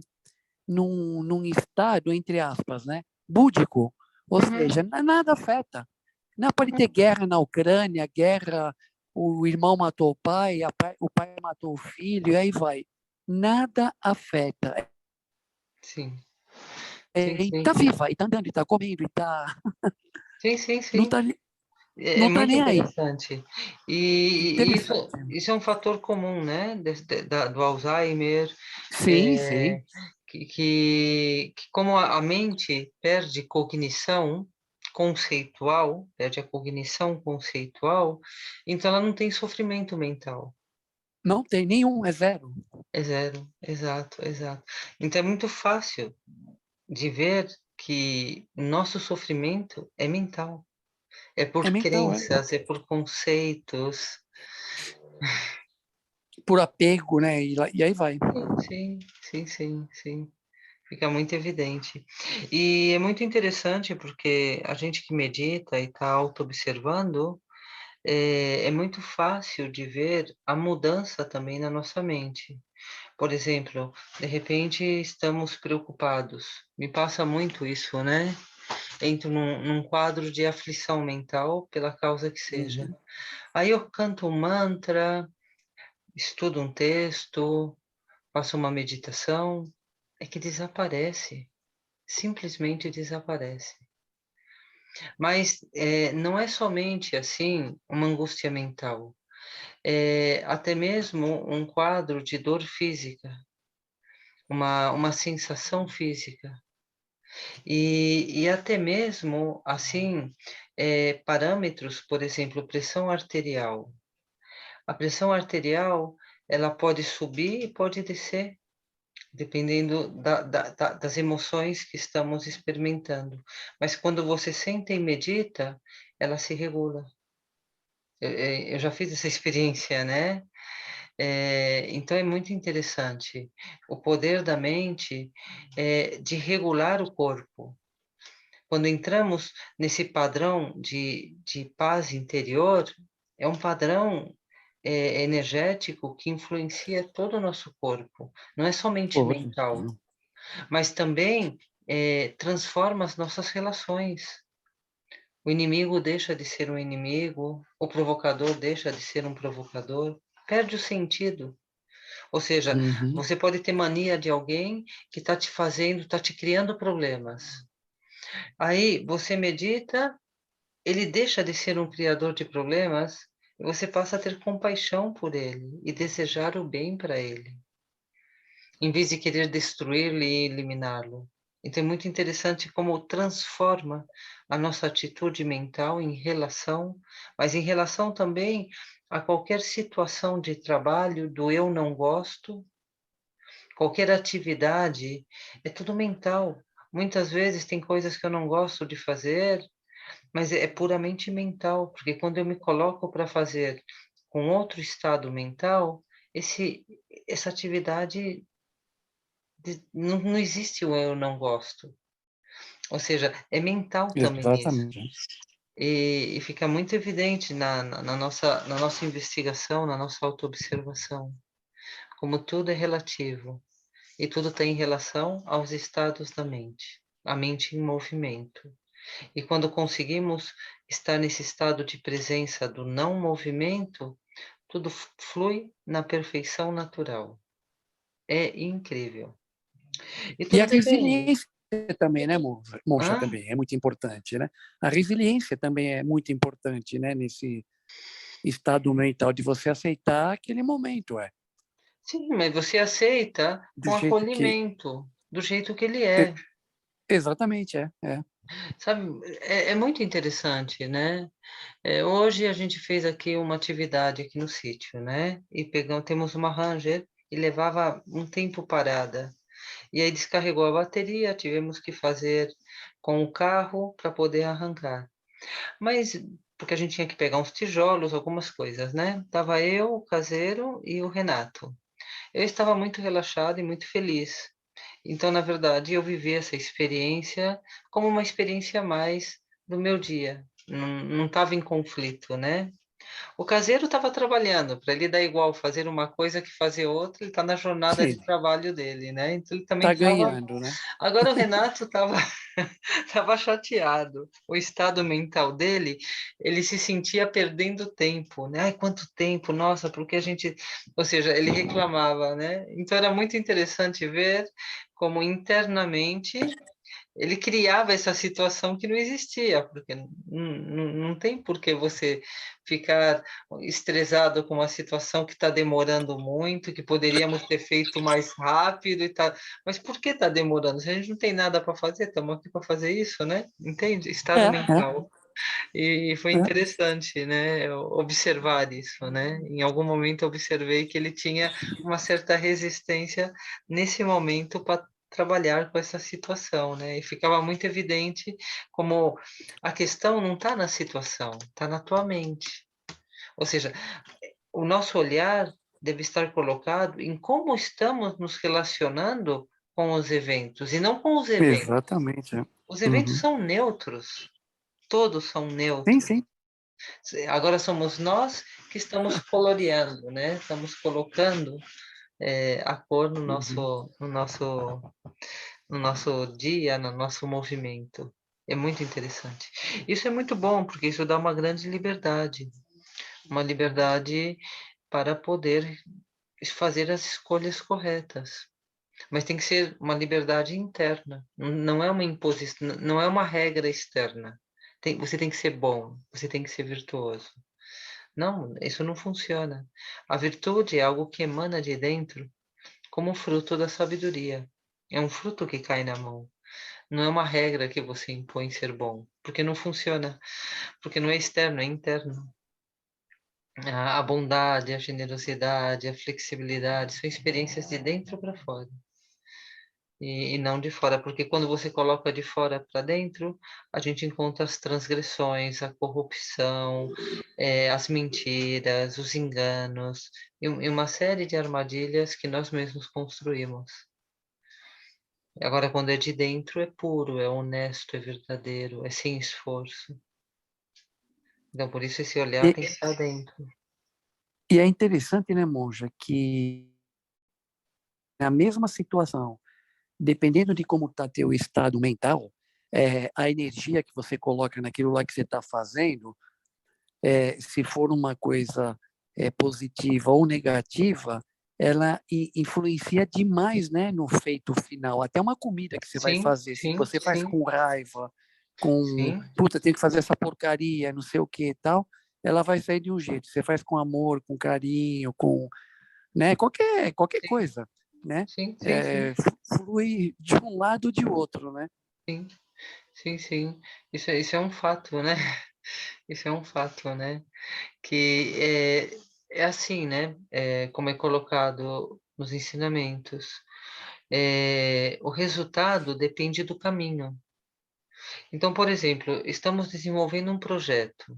estado, entre aspas, né, búdico, ou Uhum. seja, nada afeta. Não pode ter guerra na Ucrânia, guerra, o irmão matou o pai, o pai matou o filho, e aí vai. Nada afeta. Sim. Sim, E sim. tá viva, e tá andando, e tá comendo, e tá. Sim, sim, Não sim. tá, É não tá muito nem aí. interessante. E Interessante. isso é um fator comum, né? Do Alzheimer, Sim, sim. que como a mente perde cognição conceitual, perde a cognição conceitual, então ela não tem sofrimento mental. Não tem nenhum, é zero. É zero, exato, exato. Então é muito fácil de ver que nosso sofrimento é mental. É por É mental, é. crenças, é por conceitos. Por apego, né? E aí vai. Sim, sim, sim, sim, sim. Fica muito evidente. E é muito interessante porque a gente que medita e está auto-observando, é muito fácil de ver a mudança também na nossa mente. Por exemplo, de repente estamos preocupados. Me passa muito isso, né? Entro num quadro de aflição mental, pela causa que seja. Uhum. Aí eu canto um mantra, estudo um texto, faço uma meditação, é que desaparece, simplesmente desaparece. Mas não é somente assim uma angústia mental, é até mesmo um quadro de dor física, uma sensação física. E até mesmo, assim, parâmetros, por exemplo, pressão arterial. A pressão arterial, ela pode subir e pode descer, dependendo das emoções que estamos experimentando. Mas quando você senta e medita, ela se regula. Eu já fiz essa experiência, né? Então é muito interessante o poder da mente de regular o corpo. Quando entramos nesse padrão de paz interior, é um padrão energético que influencia todo o nosso corpo. Não é somente Pô, mental, mas também transforma as nossas relações. O inimigo deixa de ser um inimigo, o provocador deixa de ser um provocador, perde o sentido. Ou seja, uhum. você pode ter mania de alguém que está te fazendo, está te criando problemas. Aí você medita, ele deixa de ser um criador de problemas e você passa a ter compaixão por ele e desejar o bem para ele, em vez de querer destruí-lo e eliminá-lo. Então é muito interessante como transforma a nossa atitude mental em relação, mas em relação também a qualquer situação de trabalho do eu não gosto, qualquer atividade, é tudo mental. Muitas vezes tem coisas que eu não gosto de fazer, mas é puramente mental, porque quando eu me coloco para fazer com outro estado mental, essa atividade não existe o eu não gosto. Ou seja, é mental também isso. Exatamente. E fica muito evidente na nossa investigação, na nossa autoobservação, como tudo é relativo e tudo tem relação aos estados da mente, a mente em movimento. E quando conseguimos estar nesse estado de presença do não movimento, tudo flui na perfeição natural. É incrível. E E a tudo depende. resiliência também, né, Monja, Ah, também é muito importante, né? A resiliência também é muito importante, né, nesse estado mental de você aceitar aquele momento, sim, mas você aceita do com jeito que acolhimento, do jeito que ele e- é. exatamente é. Sabe, é muito interessante, né? Hoje a gente fez aqui uma atividade aqui no sítio, né? E temos uma Ranger e levava um tempo parada. E aí descarregou a bateria, tivemos que fazer com o carro para poder arrancar. Mas porque a gente tinha que pegar uns tijolos, algumas coisas, né? Tava eu, o caseiro e o Renato. Eu estava muito relaxado e muito feliz. Então, na verdade, eu vivi essa experiência como uma experiência a mais do meu dia. Não estava em conflito, né? O caseiro estava trabalhando, para ele dar igual fazer uma coisa que fazer outra, ele está na jornada de Sim, trabalho dele, né? Então ele também tá estava. ganhando, né? Agora o Renato estava estava chateado. O estado mental dele, ele se sentia perdendo tempo, né? Ai, quanto tempo, nossa, porque a gente, ou seja, ele reclamava, né? Então era muito interessante ver como internamente ele criava essa situação que não existia, porque não tem por que você ficar estressado com uma situação que está demorando muito, que poderíamos ter feito mais rápido e tal. Mas por que está demorando? Se a gente não tem nada para fazer, estamos aqui para fazer isso, né? Entende? É, Estado é, mental. E foi é. interessante, né? Observar isso, né? Em algum momento eu observei que ele tinha uma certa resistência nesse momento para trabalhar com essa situação, né? E ficava muito evidente como a questão não está na situação, está na tua mente. Ou seja, o nosso olhar deve estar colocado em como estamos nos relacionando com os eventos e não com os eventos. Exatamente. É. Os eventos Uhum. são neutros, todos são Sim, neutros. sim. Agora somos nós que estamos coloreando, né? Estamos colocando a cor no Uhum. nosso, no nosso, no nosso dia, no nosso movimento. É muito interessante. Isso é muito bom, porque isso dá uma liberdade para poder fazer as escolhas corretas. Mas tem que ser uma liberdade interna, não é uma imposição, não é uma regra externa. Você tem que ser bom, você tem que ser virtuoso. Não, isso não funciona. A virtude é algo que emana de dentro como fruto da sabedoria. É um fruto que cai na mão. Não é uma regra que você impõe ser bom, porque não funciona, porque não é externo, é interno. A bondade, a generosidade, a flexibilidade são experiências de dentro para fora. E não de fora, porque quando você coloca de fora para dentro, a gente encontra as transgressões, a corrupção, as mentiras, os enganos e uma série de armadilhas que nós mesmos construímos. Agora, quando é de dentro, é puro, é honesto, é verdadeiro, é sem esforço. Então, por isso esse olhar E, tem que estar dentro. e é interessante, né, Monja, que na mesma situação, dependendo de como está teu estado mental, a energia que você coloca naquilo lá que você está fazendo, se for uma coisa positiva ou negativa, ela influencia demais, né, no feito final. Até uma comida que você vai Sim, fazer, se sim, você faz sim, com raiva, com sim, puta, tem que fazer essa porcaria, não sei o que e tal, ela vai sair de um jeito. Você faz com amor, com carinho, com, né, qualquer sim. coisa. né? Sim, sim, sim. Flui de um lado ou de outro, né? Sim, sim, sim. Isso é um fato, né? Isso é um fato, né? Que é assim, né? Como é colocado nos ensinamentos. O resultado depende do caminho. Então, por exemplo, estamos desenvolvendo um projeto.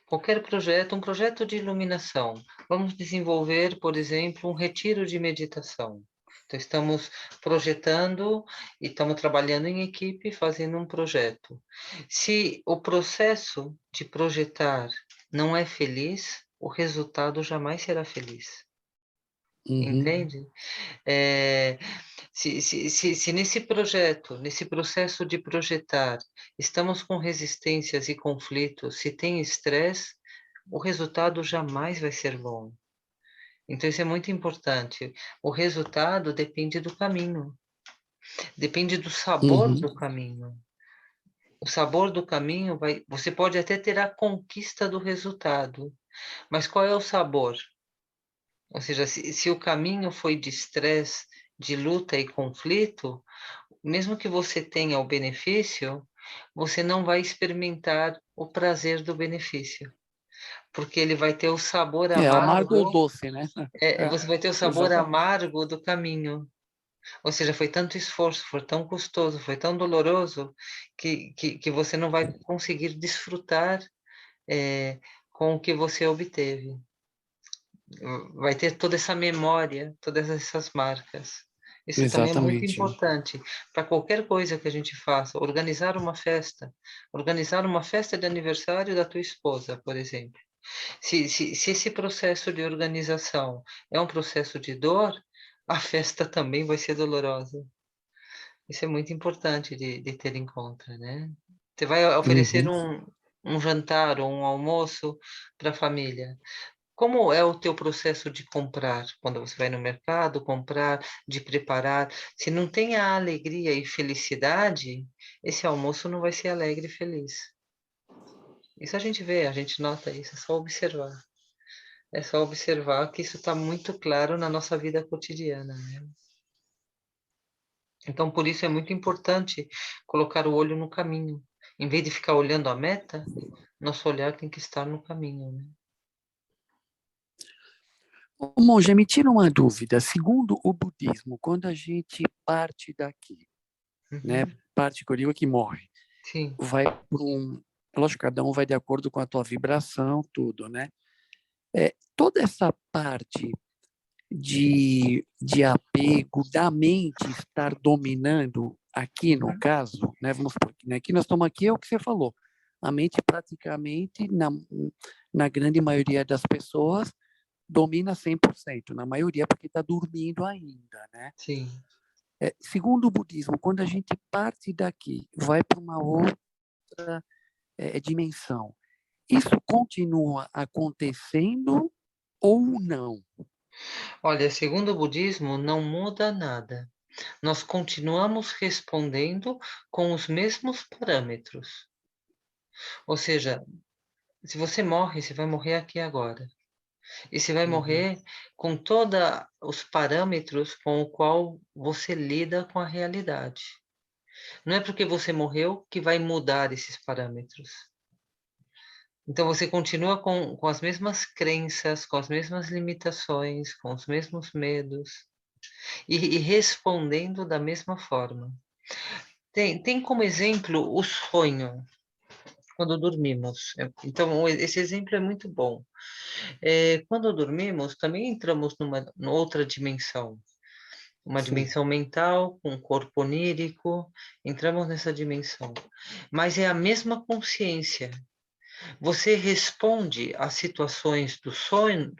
Qualquer projeto, um projeto de iluminação. Vamos desenvolver, por exemplo, um retiro de meditação. Então, estamos projetando e estamos trabalhando em equipe, fazendo um projeto. Se o processo de projetar não é feliz, o resultado jamais será feliz. Uhum. Entende? É, se nesse projeto, nesse processo de projetar, estamos com resistências e conflitos, se tem estresse, o resultado jamais vai ser bom. Então, isso é muito importante. O resultado depende do caminho, depende do sabor Uhum. do caminho. O sabor do caminho vai. Você pode até ter a conquista do resultado, mas qual é o sabor? Ou seja, se o caminho foi de estresse, de luta e conflito, mesmo que você tenha o benefício, você não vai experimentar o prazer do benefício, porque ele vai ter o sabor O amargo ou amargo, doce, né? você vai ter o sabor Exatamente. amargo do caminho. Ou seja, foi tanto esforço, foi tão custoso, foi tão doloroso, que você não vai conseguir desfrutar com o que você obteve. Vai ter toda essa memória, todas essas marcas. Isso também é muito Exatamente. importante para qualquer coisa que a gente faça. Organizar uma festa de aniversário da tua esposa, por exemplo. Se esse processo de organização é um processo de dor, a festa também vai ser dolorosa. Isso é muito importante de ter em conta, né? Você vai oferecer Uhum. um jantar ou um almoço para a família. Como é o teu processo de comprar? Quando você vai no mercado, comprar, de preparar, se não tem a alegria e felicidade, esse almoço não vai ser alegre e feliz. Isso a gente vê, a gente nota isso, é só observar. É só observar que isso está muito claro na nossa vida cotidiana, né? Então, por isso é muito importante colocar o olho no caminho. Em vez de ficar olhando a meta, nosso olhar tem que estar no caminho, né? Ô, monja, me tira uma dúvida. Segundo o budismo, quando a gente parte daqui, né, Uhum. parte que eu digo que morre, Sim, vai por um, lógico, cada um vai de acordo com a tua vibração, tudo, né? Toda essa parte de apego da mente estar dominando aqui no caso, né? Vamos supor que, né, que nós estamos aqui é o que você falou. A mente praticamente na grande maioria das pessoas domina 100%, na maioria porque está dormindo ainda, né? sim. Segundo o budismo, quando a gente parte daqui, vai para uma outra dimensão, isso continua acontecendo ou não? Olha, segundo o budismo, não muda nada. Nós continuamos respondendo com os mesmos parâmetros. Ou seja, se você morre, você vai morrer aqui agora. E você vai Uhum. morrer com todos os parâmetros com o qual você lida com a realidade. Não é porque você morreu que vai mudar esses parâmetros. Então você continua com as mesmas crenças, com as mesmas limitações, com os mesmos medos e respondendo da mesma forma. Tem como exemplo o sonho, quando dormimos. Então, esse exemplo é muito bom. Quando dormimos, também entramos numa outra dimensão. Uma Sim. dimensão mental, com um corpo onírico, entramos nessa dimensão. Mas é a mesma consciência. Você responde às situações do sonho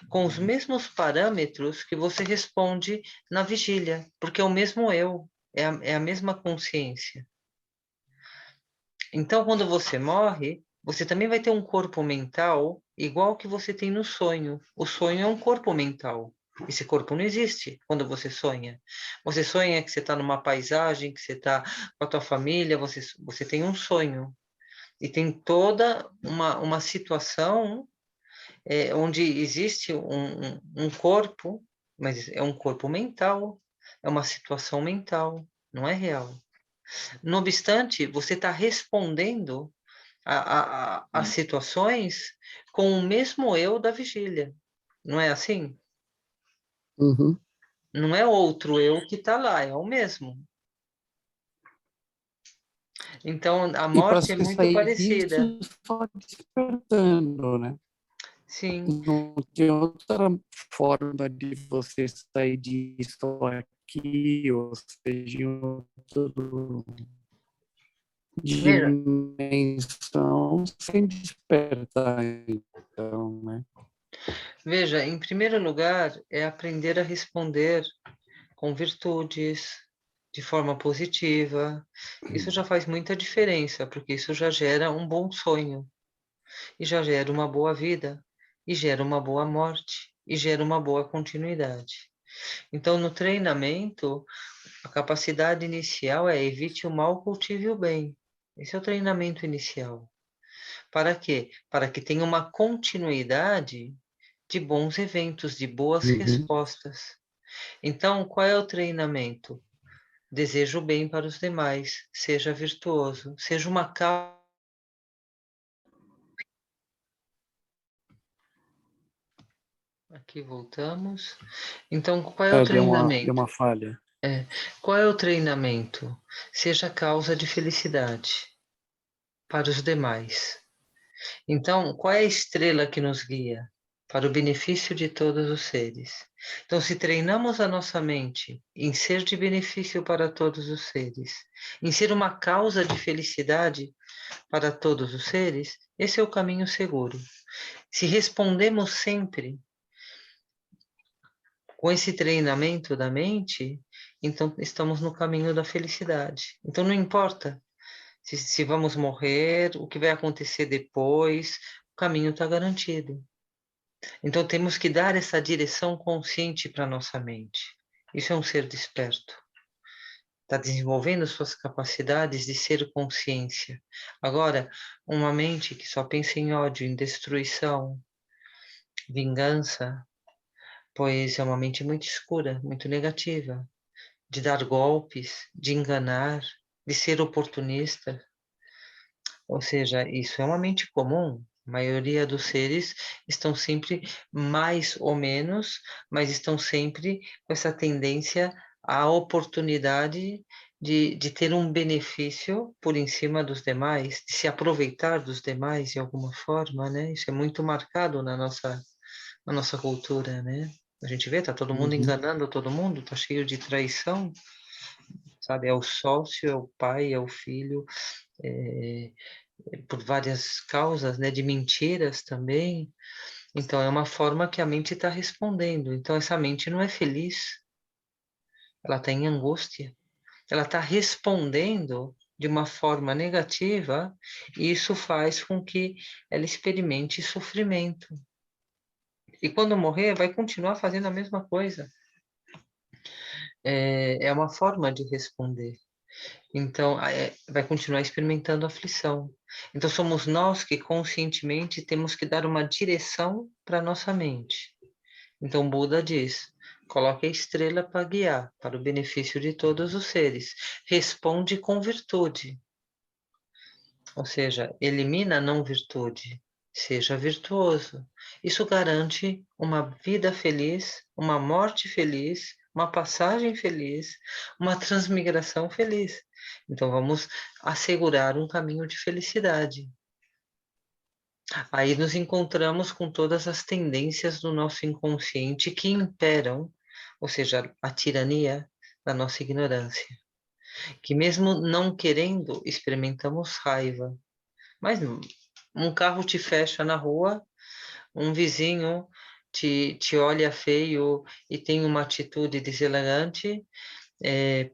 com os mesmos parâmetros que você responde na vigília, porque é o mesmo eu, é a mesma consciência. Então, quando você morre, você também vai ter um corpo mental igual que você tem no sonho. O sonho é um corpo mental. Esse corpo não existe quando você sonha. Você sonha que você está numa paisagem, que você está com a tua família, você tem um sonho. E tem toda uma situação onde existe um corpo mas é um corpo mental, é uma situação mental, não é real. Não obstante, você está respondendo a situações com o mesmo eu da vigília. Não é assim? Uhum. Não é outro eu que está lá, é o mesmo. Então, a E para morte é se muito sair parecida. disso, só despertando, né? Sim, Não tem outra forma de você sair disso aqui, ou seja, em outro veja, dimensão, sem despertar, então, né? veja, em primeiro lugar, é aprender a responder com virtudes, de forma positiva. Isso já faz muita diferença, porque isso já gera um bom sonho, e já gera uma boa vida, e gera uma boa morte, e gera uma boa continuidade. Então, no treinamento, a capacidade inicial é evite o mal, cultive o bem. Esse é o treinamento inicial. Para quê? Para que tenha uma continuidade de bons eventos, de boas Uhum. respostas. Então, qual é o treinamento? Deseja o bem para os demais, seja virtuoso, seja uma causa. Aqui voltamos. Então, qual é o Deu treinamento? uma falha. Qual é o treinamento? Seja causa de felicidade para os demais. Então, qual é a estrela que nos guia? Para o benefício de todos os seres. Então, se treinamos a nossa mente em ser de benefício para todos os seres, em ser uma causa de felicidade para todos os seres, esse é o caminho seguro. Se respondemos sempre com esse treinamento da mente, então estamos no caminho da felicidade. Então, não importa se vamos morrer, o que vai acontecer depois, o caminho está garantido. Então temos que dar essa direção consciente para nossa mente. Isso é um ser desperto. Está desenvolvendo suas capacidades de ser consciência. Agora, uma mente que só pensa em ódio, em destruição, vingança, pois é uma mente muito escura, muito negativa, de dar golpes, de enganar, de ser oportunista. Ou seja, isso é uma mente comum. A maioria dos seres estão sempre mais ou menos, mas estão sempre com essa tendência à oportunidade de ter um benefício por em cima dos demais, de se aproveitar dos demais de alguma forma, né? Isso é muito marcado na nossa cultura, né? A gente vê, tá todo mundo Uhum. enganando todo mundo, tá cheio de traição, sabe? É o sócio, é o pai, é o filho, é, por várias causas, né, de mentiras também. Então, é uma forma que a mente está respondendo. Então, essa mente não é feliz, ela está em angústia, ela está respondendo de uma forma negativa, e isso faz com que ela experimente sofrimento. E quando morrer, vai continuar fazendo a mesma coisa. É uma forma de responder. Então, vai continuar experimentando aflição. Então, somos nós que conscientemente temos que dar uma direção para nossa mente. Então, Buda diz: coloque a estrela para guiar, para o benefício de todos os seres. Responde com virtude. Ou seja, elimina a não virtude. Seja virtuoso. Isso garante uma vida feliz, uma morte feliz, uma passagem feliz, uma transmigração feliz. Então, vamos assegurar um caminho de felicidade. Aí nos encontramos com todas as tendências do nosso inconsciente que imperam, ou seja, a tirania da nossa ignorância. Que mesmo não querendo, experimentamos raiva. Mas um carro te fecha na rua, um vizinho te olha feio e tem uma atitude deselegante,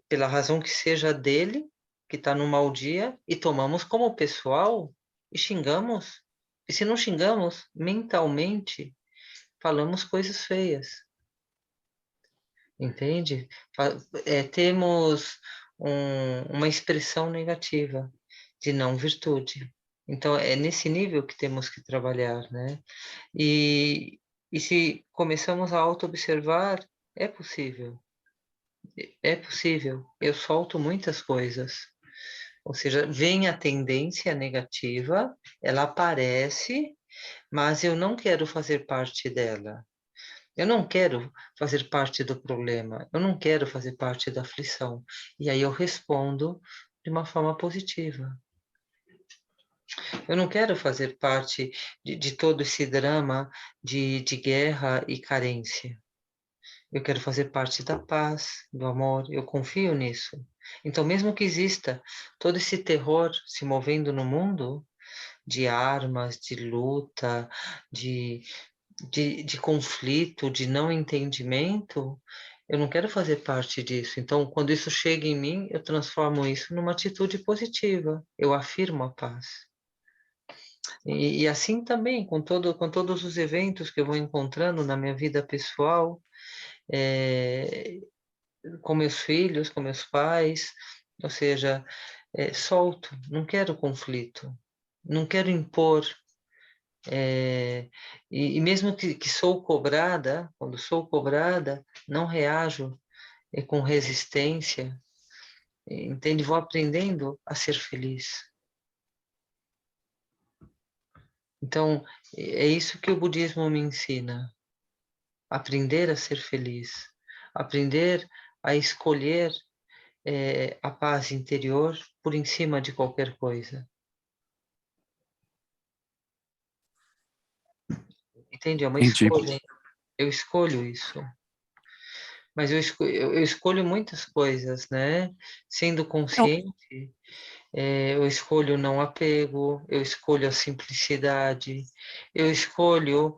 pela razão que seja dele, que está no mau dia, e tomamos como pessoal e xingamos. E se não xingamos, mentalmente, falamos coisas feias, entende? Temos uma expressão negativa de não virtude. Então, é nesse nível que temos que trabalhar, né? E se começamos a auto-observar, É possível. É possível. Eu solto muitas coisas. Ou seja, vem a tendência negativa, ela aparece, mas eu não quero fazer parte dela. Eu não quero fazer parte do problema. Eu não quero fazer parte da aflição. E aí eu respondo de uma forma positiva. Eu não quero fazer parte de todo esse drama de guerra e carência. Eu quero fazer parte da paz, do amor, eu confio nisso. Então, mesmo que exista todo esse terror se movendo no mundo, de armas, de luta, de conflito, de não entendimento, eu não quero fazer parte disso. Então, quando isso chega em mim, eu transformo isso numa atitude positiva. Eu afirmo a paz. E assim também, com todos os eventos que eu vou encontrando na minha vida pessoal, é, com meus filhos, com meus pais, ou seja, solto, não quero conflito, não quero impor, e mesmo que sou cobrada, quando sou cobrada, não reajo com resistência, entende? Vou aprendendo a ser feliz. Então, é isso que o budismo me ensina, aprender a ser feliz, aprender a escolher a paz interior por em cima de qualquer coisa. Entende? É uma Entendi. escolha. Eu escolho isso. Mas eu escolho muitas coisas, né? Sendo consciente, eu escolho o não apego, eu escolho a simplicidade, eu escolho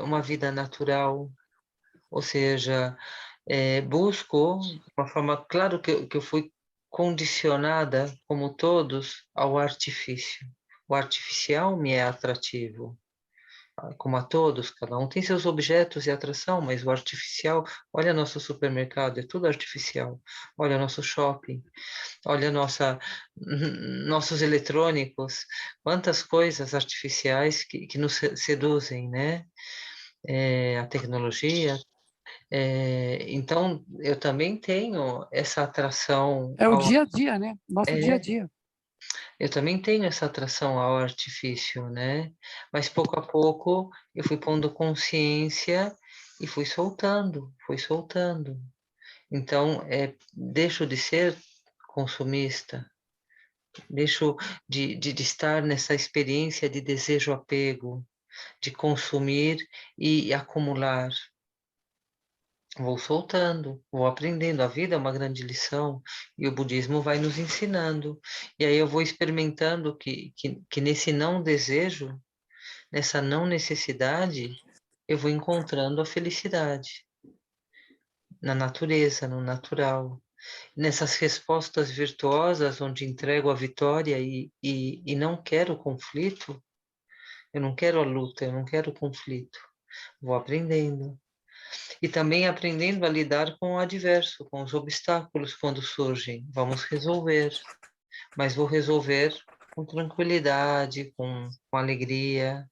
uma vida natural, ou seja, busco uma forma, claro que eu fui condicionada, como todos, ao artifício. O artificial me é atrativo, como a todos, cada um tem seus objetos de atração, mas o artificial, olha nosso supermercado, é tudo artificial. Olha nosso shopping, olha nossos eletrônicos, quantas coisas artificiais que nos seduzem, né? A tecnologia. Então, eu também tenho essa atração É o dia a dia, né? Nosso dia a é, dia. eu também tenho essa atração ao artifício, né? Mas pouco a pouco eu fui pondo consciência e fui soltando, fui soltando. Então, deixo de ser consumista, deixo de estar nessa experiência de desejo-apego, de consumir e acumular. Vou soltando, vou aprendendo. A vida é uma grande lição e o budismo vai nos ensinando. E aí eu vou experimentando que nesse não desejo, nessa não necessidade, eu vou encontrando a felicidade na natureza, no natural. Nessas respostas virtuosas, onde entrego a vitória e não quero conflito, eu não quero a luta, eu não quero conflito. Vou aprendendo. E também aprendendo a lidar com o adverso, com os obstáculos quando surgem. Vamos resolver, mas vou resolver com tranquilidade, com alegria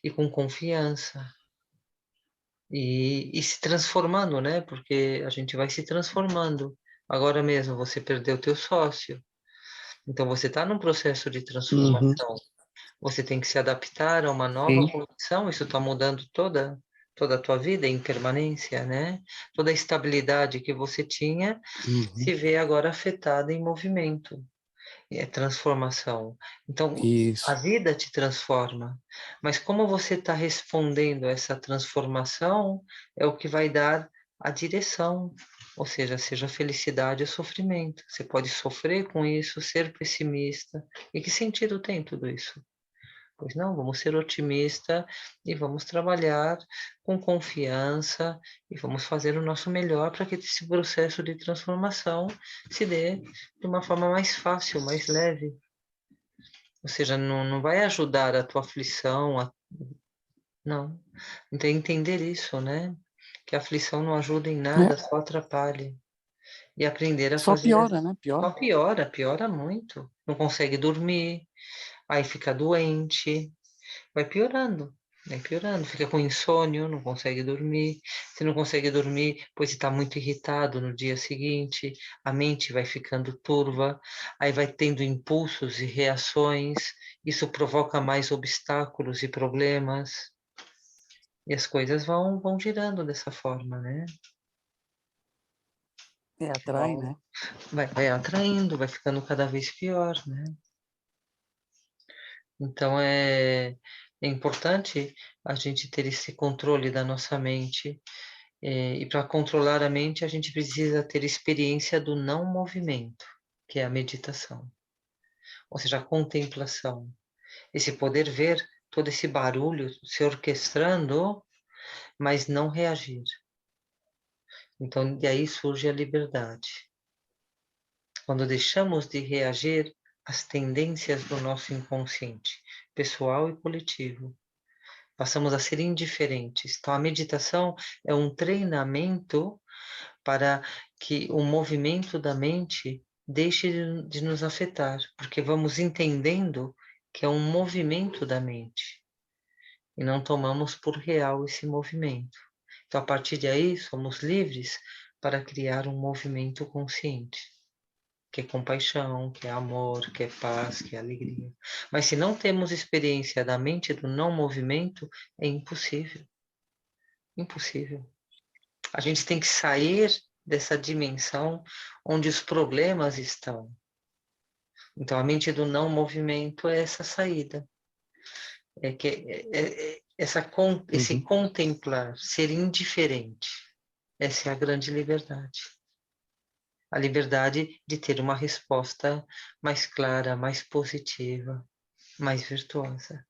e com confiança. E se transformando, né? Porque a gente vai se transformando. Agora mesmo você perdeu teu sócio, então você está num processo de Uhum. transformação. Você tem que se adaptar a uma nova Sim. condição, isso está mudando toda a tua vida em permanência, né? Toda a estabilidade que você tinha Uhum. se vê agora afetada em movimento, é transformação. Então, a Isso. vida te transforma, mas como você está respondendo a essa transformação é o que vai dar a direção, ou seja felicidade ou sofrimento. Você pode sofrer com isso, ser pessimista. E que sentido tem tudo isso? Pois não, vamos ser otimistas e vamos trabalhar com confiança e vamos fazer o nosso melhor para que esse processo de transformação se dê de uma forma mais fácil, mais leve. Ou seja, não vai ajudar a tua aflição, não. Então, entender isso, né? Que a aflição não ajuda em É. nada, só atrapalha. E aprender a Só fazer. piora, né? Só Piora. piora muito. Não consegue dormir, aí fica doente, vai piorando. vai piorando, fica com insônio, não consegue dormir. Se não consegue dormir, pois está muito irritado no dia seguinte, a mente vai ficando turva, aí vai tendo impulsos e reações, isso provoca mais obstáculos e problemas, e as coisas vão girando dessa forma, né? Atrai, né? Vai atraindo, vai ficando cada vez pior, né? Então é importante a gente ter esse controle da nossa mente. E para controlar a mente, a gente precisa ter experiência do não movimento, que é a meditação. Ou seja, a contemplação. Esse poder ver todo esse barulho se orquestrando, mas não reagir. Então, de aí surge a liberdade. Quando deixamos de reagir às tendências do nosso inconsciente, pessoal e coletivo, passamos a ser indiferentes. Então, a meditação é um treinamento para que o movimento da mente deixe de nos afetar, porque vamos entendendo que é um movimento da mente e não tomamos por real esse movimento. Então, a partir de aí, somos livres para criar um movimento consciente, que é compaixão, que é amor, que é paz, que é alegria. Mas se não temos experiência da mente do não movimento, é impossível. Impossível. A gente tem que sair dessa dimensão onde os problemas estão. Então, a mente do não movimento é essa saída. Esse contemplar, ser indiferente. Essa é a grande liberdade. A liberdade de ter uma resposta mais clara, mais positiva, mais virtuosa.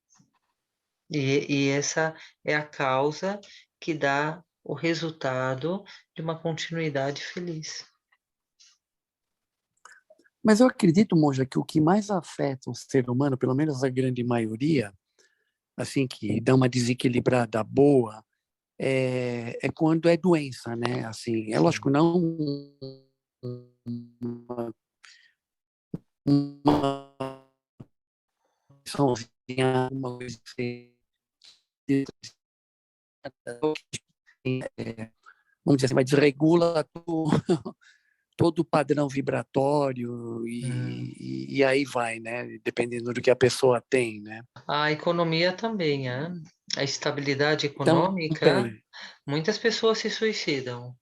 E essa é a causa que dá o resultado de uma continuidade feliz. Mas eu acredito, Monja, que o que mais afeta o ser humano, pelo menos a grande maioria, assim, que dá uma desequilibrada boa, é quando é doença, né? Assim, é lógico, não uma condiçãozinha, uma coisa assim, vamos dizer assim, mas desregula todo o padrão vibratório e aí vai, né? Dependendo do que a pessoa tem, né? A economia também, né? A estabilidade econômica, Também. muitas pessoas se suicidam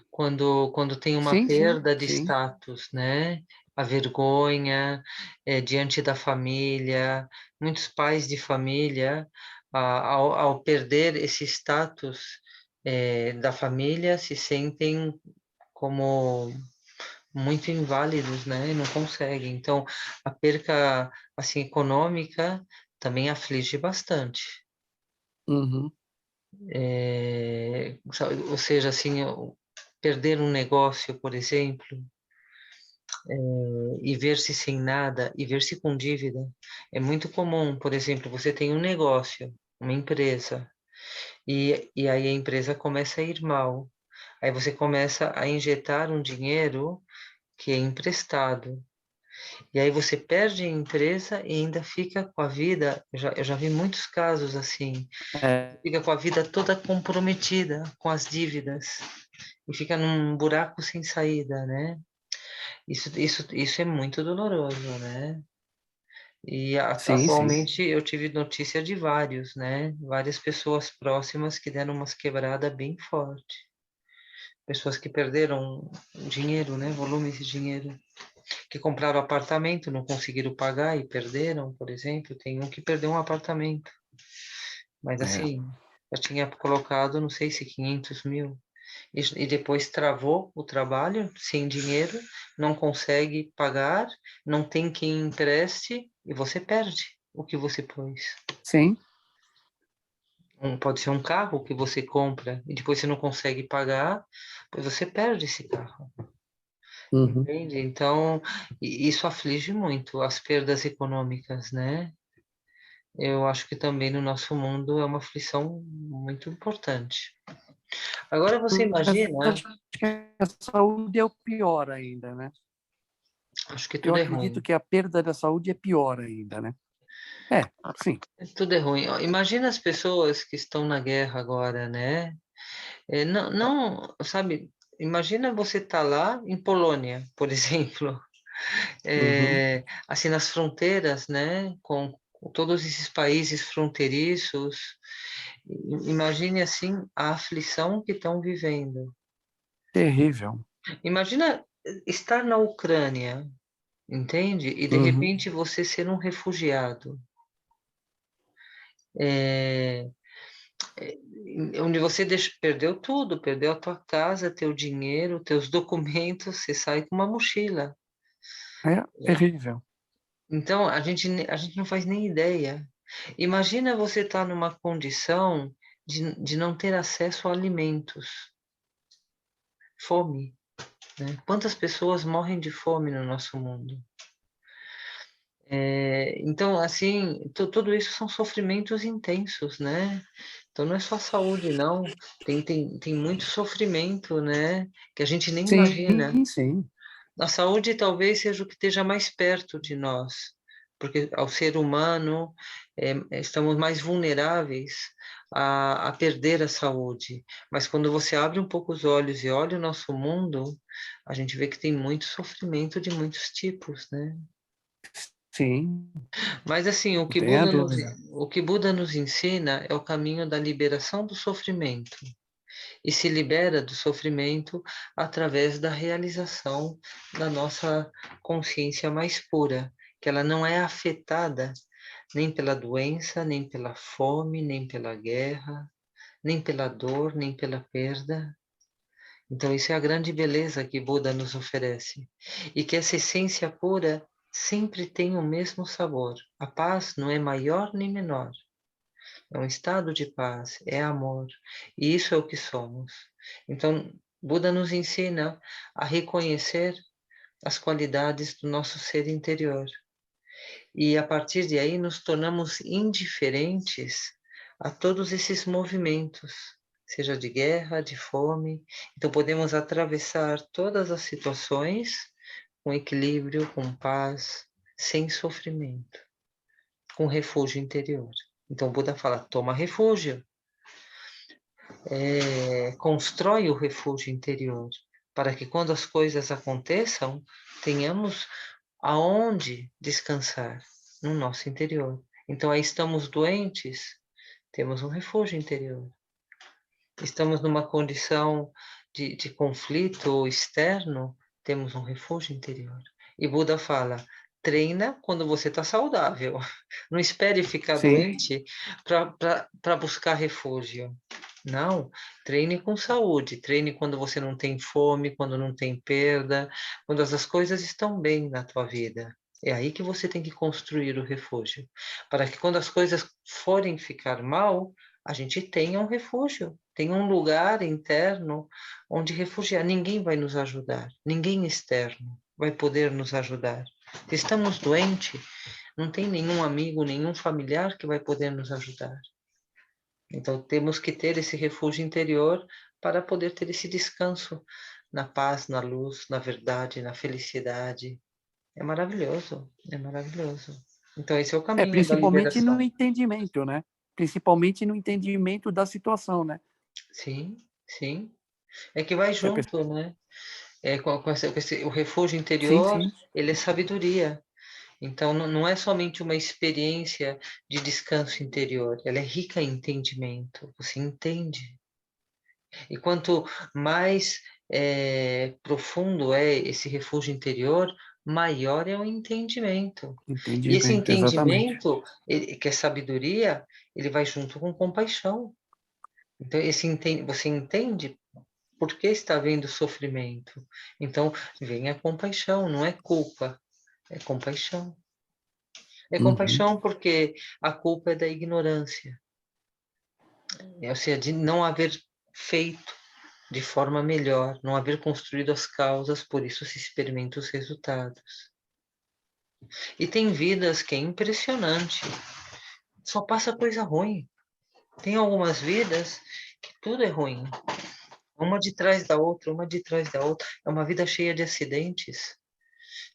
quando tem uma Sim, sim, perda de sim. status, né? A vergonha diante da família, muitos pais de família, ao perder esse status da família, se sentem como muito inválidos, né? Não conseguem. Então, a perca assim econômica também aflige bastante. Uhum. Ou seja, assim, perder um negócio, por exemplo, e ver-se sem nada e ver-se com dívida é muito comum. Por exemplo, você tem um negócio, uma empresa, e aí a empresa começa a ir mal. Aí você começa a injetar um dinheiro que é emprestado. E aí você perde a empresa e ainda fica com a vida. Eu já vi muitos casos assim. Fica com a vida toda comprometida com as dívidas e fica num buraco sem saída, né? Isso é muito doloroso, né? E Sim, sim. atualmente eu tive notícia de vários, né? Várias pessoas próximas que deram umas quebradas bem forte. Pessoas que perderam dinheiro, né? Volumes de dinheiro. Que compraram apartamento, não conseguiram pagar e perderam, por exemplo. Tem um que perdeu um apartamento. Mas assim, já tinha colocado, não sei se 500 mil. E depois travou o trabalho, sem dinheiro, não consegue pagar, não tem quem empreste e você perde o que você pôs. Sim. Pode ser um carro que você compra e depois você não consegue pagar, pois você perde esse carro. Uhum. Entende? Então, isso aflige muito as perdas econômicas, né? Eu acho que também no nosso mundo é uma aflição muito importante. Agora você Mas imagina, acho que a saúde é o pior ainda, né? acho que Eu tudo é acredito ruim. que a perda da saúde é pior ainda, né? Sim. Tudo é ruim. Ó, imagina as pessoas que estão na guerra agora, né? Não, não, sabe, imagina você estar lá em Polônia, por exemplo, Uhum. assim, nas fronteiras, né? Com todos esses países fronteiriços. Imagine, assim, a aflição que estão vivendo. Terrível. Imagina estar na Ucrânia, entende? E de Uhum. repente você ser um refugiado. É, onde você perdeu tudo, perdeu a tua casa, teu dinheiro, teus documentos, você sai com uma mochila. É terrível. Então a gente não faz nem ideia. Imagina você estar numa condição de não ter acesso a alimentos, fome, né? Quantas pessoas morrem de fome no nosso mundo? Então, assim, tudo isso são sofrimentos intensos, né? Então, não é só saúde, não. Tem muito sofrimento, né? Que a gente nem imagina. Sim, sim. A saúde talvez seja o que esteja mais perto de nós, porque ao ser humano, estamos mais vulneráveis a perder a saúde. Mas quando você abre um pouco os olhos e olha o nosso mundo, a gente vê que tem muito sofrimento de muitos tipos, né? Sim, Mas assim, não tenha dúvida. O que Buda nos ensina é o caminho da liberação do sofrimento. E se libera do sofrimento através da realização da nossa consciência mais pura, que ela não é afetada nem pela doença, nem pela fome, nem pela guerra, nem pela dor, nem pela perda. Então, isso é a grande beleza que Buda nos oferece. E que essa essência pura sempre tem o mesmo sabor. A paz não é maior nem menor. É um estado de paz, é amor. E isso é o que somos. Então, Buda nos ensina a reconhecer as qualidades do nosso ser interior. E a partir de aí nos tornamos indiferentes a todos esses movimentos, seja de guerra, de fome. Então podemos atravessar todas as situações com equilíbrio, com paz, sem sofrimento, com refúgio interior. Então Buda fala: toma refúgio, constrói o refúgio interior, para que quando as coisas aconteçam, tenhamos aonde descansar no nosso interior. Então aí estamos doentes, temos um refúgio interior. Estamos numa condição de conflito externo, temos um refúgio interior. E Buda fala: treina quando você está saudável. Não espere ficar Sim, doente para buscar refúgio. Não, treine com saúde, treine quando você não tem fome, quando não tem perda, quando as coisas estão bem na tua vida. É aí que você tem que construir o refúgio, para que quando as coisas forem ficar mal, a gente tenha um refúgio, tenha um lugar interno onde refugiar. Ninguém vai nos ajudar, ninguém externo vai poder nos ajudar. Se estamos doentes, não tem nenhum amigo, nenhum familiar que vai poder nos ajudar. Então, temos que ter esse refúgio interior para poder ter esse descanso na paz, na luz, na verdade, na felicidade. É maravilhoso, é maravilhoso. Então, esse é o caminho da principalmente no liberação. entendimento, né? Principalmente no entendimento da situação, né? Sim, sim. É que vai Que a pessoa... junto, né? O refúgio Sim, interior, sim. ele é sabedoria. Então, não é somente uma experiência de descanso interior, ela é rica em entendimento. Você entende. E quanto mais profundo é esse refúgio interior, maior é o entendimento. E esse Entendimento, exatamente. entendimento, que é sabedoria, ele vai junto com compaixão. Então, você entende por que está havendo sofrimento. Então, vem a compaixão, não é culpa, é compaixão. É Uhum. compaixão porque a culpa é da ignorância, ou seja, de não haver feito de forma melhor, não haver construído as causas, por isso se experimenta os resultados. E tem vidas que é impressionante, só passa coisa ruim. Tem algumas vidas que tudo é ruim, uma de trás da outra, uma de trás da outra. É uma vida cheia de acidentes.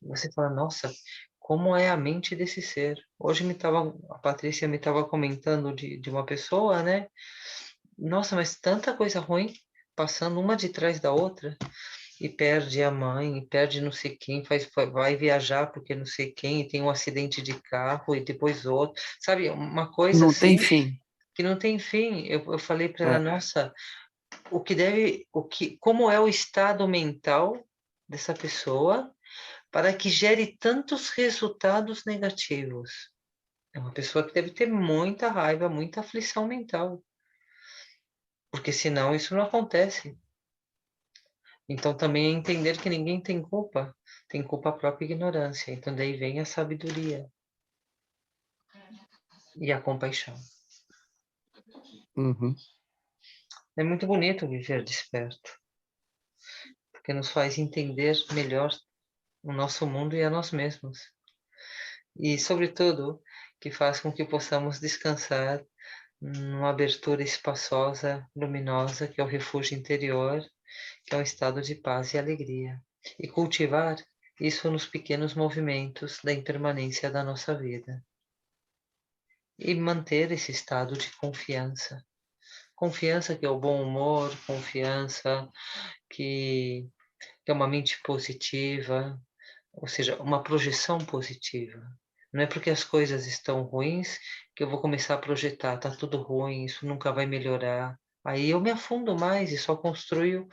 E você fala, nossa, como é a mente desse ser. Hoje a Patrícia me estava comentando de uma pessoa, né? Nossa, mas tanta coisa ruim passando uma de trás da outra, e perde a mãe, e perde não sei quem, vai viajar porque não sei quem, e tem um acidente de carro, e depois outro, sabe? Uma coisa Não assim tem fim. que não tem fim. Eu falei para ela, nossa, como é o estado mental dessa pessoa para que gere tantos resultados negativos? É uma pessoa que deve ter muita raiva, muita aflição mental, porque senão isso não acontece. Então também é entender que ninguém tem culpa a própria ignorância. Então daí vem a sabedoria e a compaixão. Uhum. É muito bonito viver desperto, porque nos faz entender melhor o nosso mundo e a nós mesmos. E, sobretudo, que faz com que possamos descansar numa abertura espaçosa, luminosa, que é o refúgio interior, que é um estado de paz e alegria. E cultivar isso nos pequenos movimentos da impermanência da nossa vida. E manter esse estado de confiança. Confiança que é o bom humor, confiança que é uma mente positiva, ou seja, uma projeção positiva. Não é porque as coisas estão ruins que eu vou começar a projetar, tá tudo ruim, isso nunca vai melhorar. Aí eu me afundo mais e só construo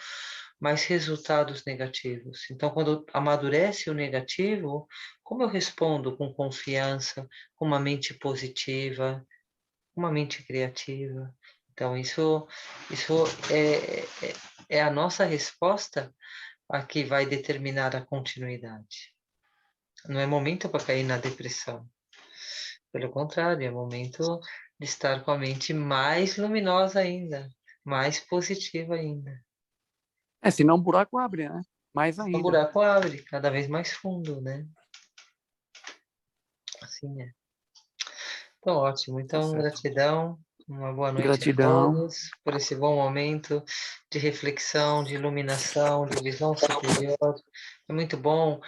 mais resultados negativos. Então, quando amadurece o negativo, como eu respondo com confiança, com uma mente positiva, uma mente criativa? Então, isso é a nossa resposta a que vai determinar a continuidade. Não é momento para cair na depressão. Pelo contrário, é momento de estar com a mente mais luminosa ainda, mais positiva ainda. Senão o buraco abre, né? Mais O ainda. buraco abre cada vez mais fundo, né? Assim é. Então, ótimo. Então, gratidão. Uma boa noite a Gratidão. todos por esse bom momento de reflexão, de iluminação, de visão superior. É muito bom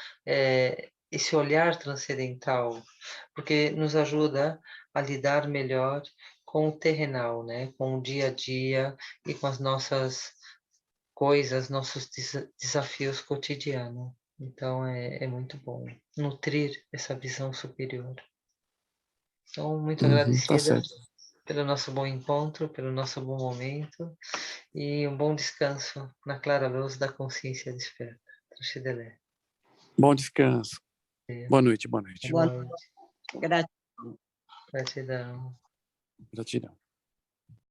esse olhar transcendental, porque nos ajuda a lidar melhor com o terrenal, né? Com o dia a dia e com as nossas coisas, nossos desafios cotidianos. Então, é muito bom nutrir essa visão superior. Então, muito Tá agradecida certo. pelo nosso bom encontro, pelo nosso bom momento e um bom descanso na clara luz da consciência desperta. Truxidelé. Bom descanso. Boa noite, boa noite. Boa Boa noite. noite. Gratidão. Gratidão. Gratidão.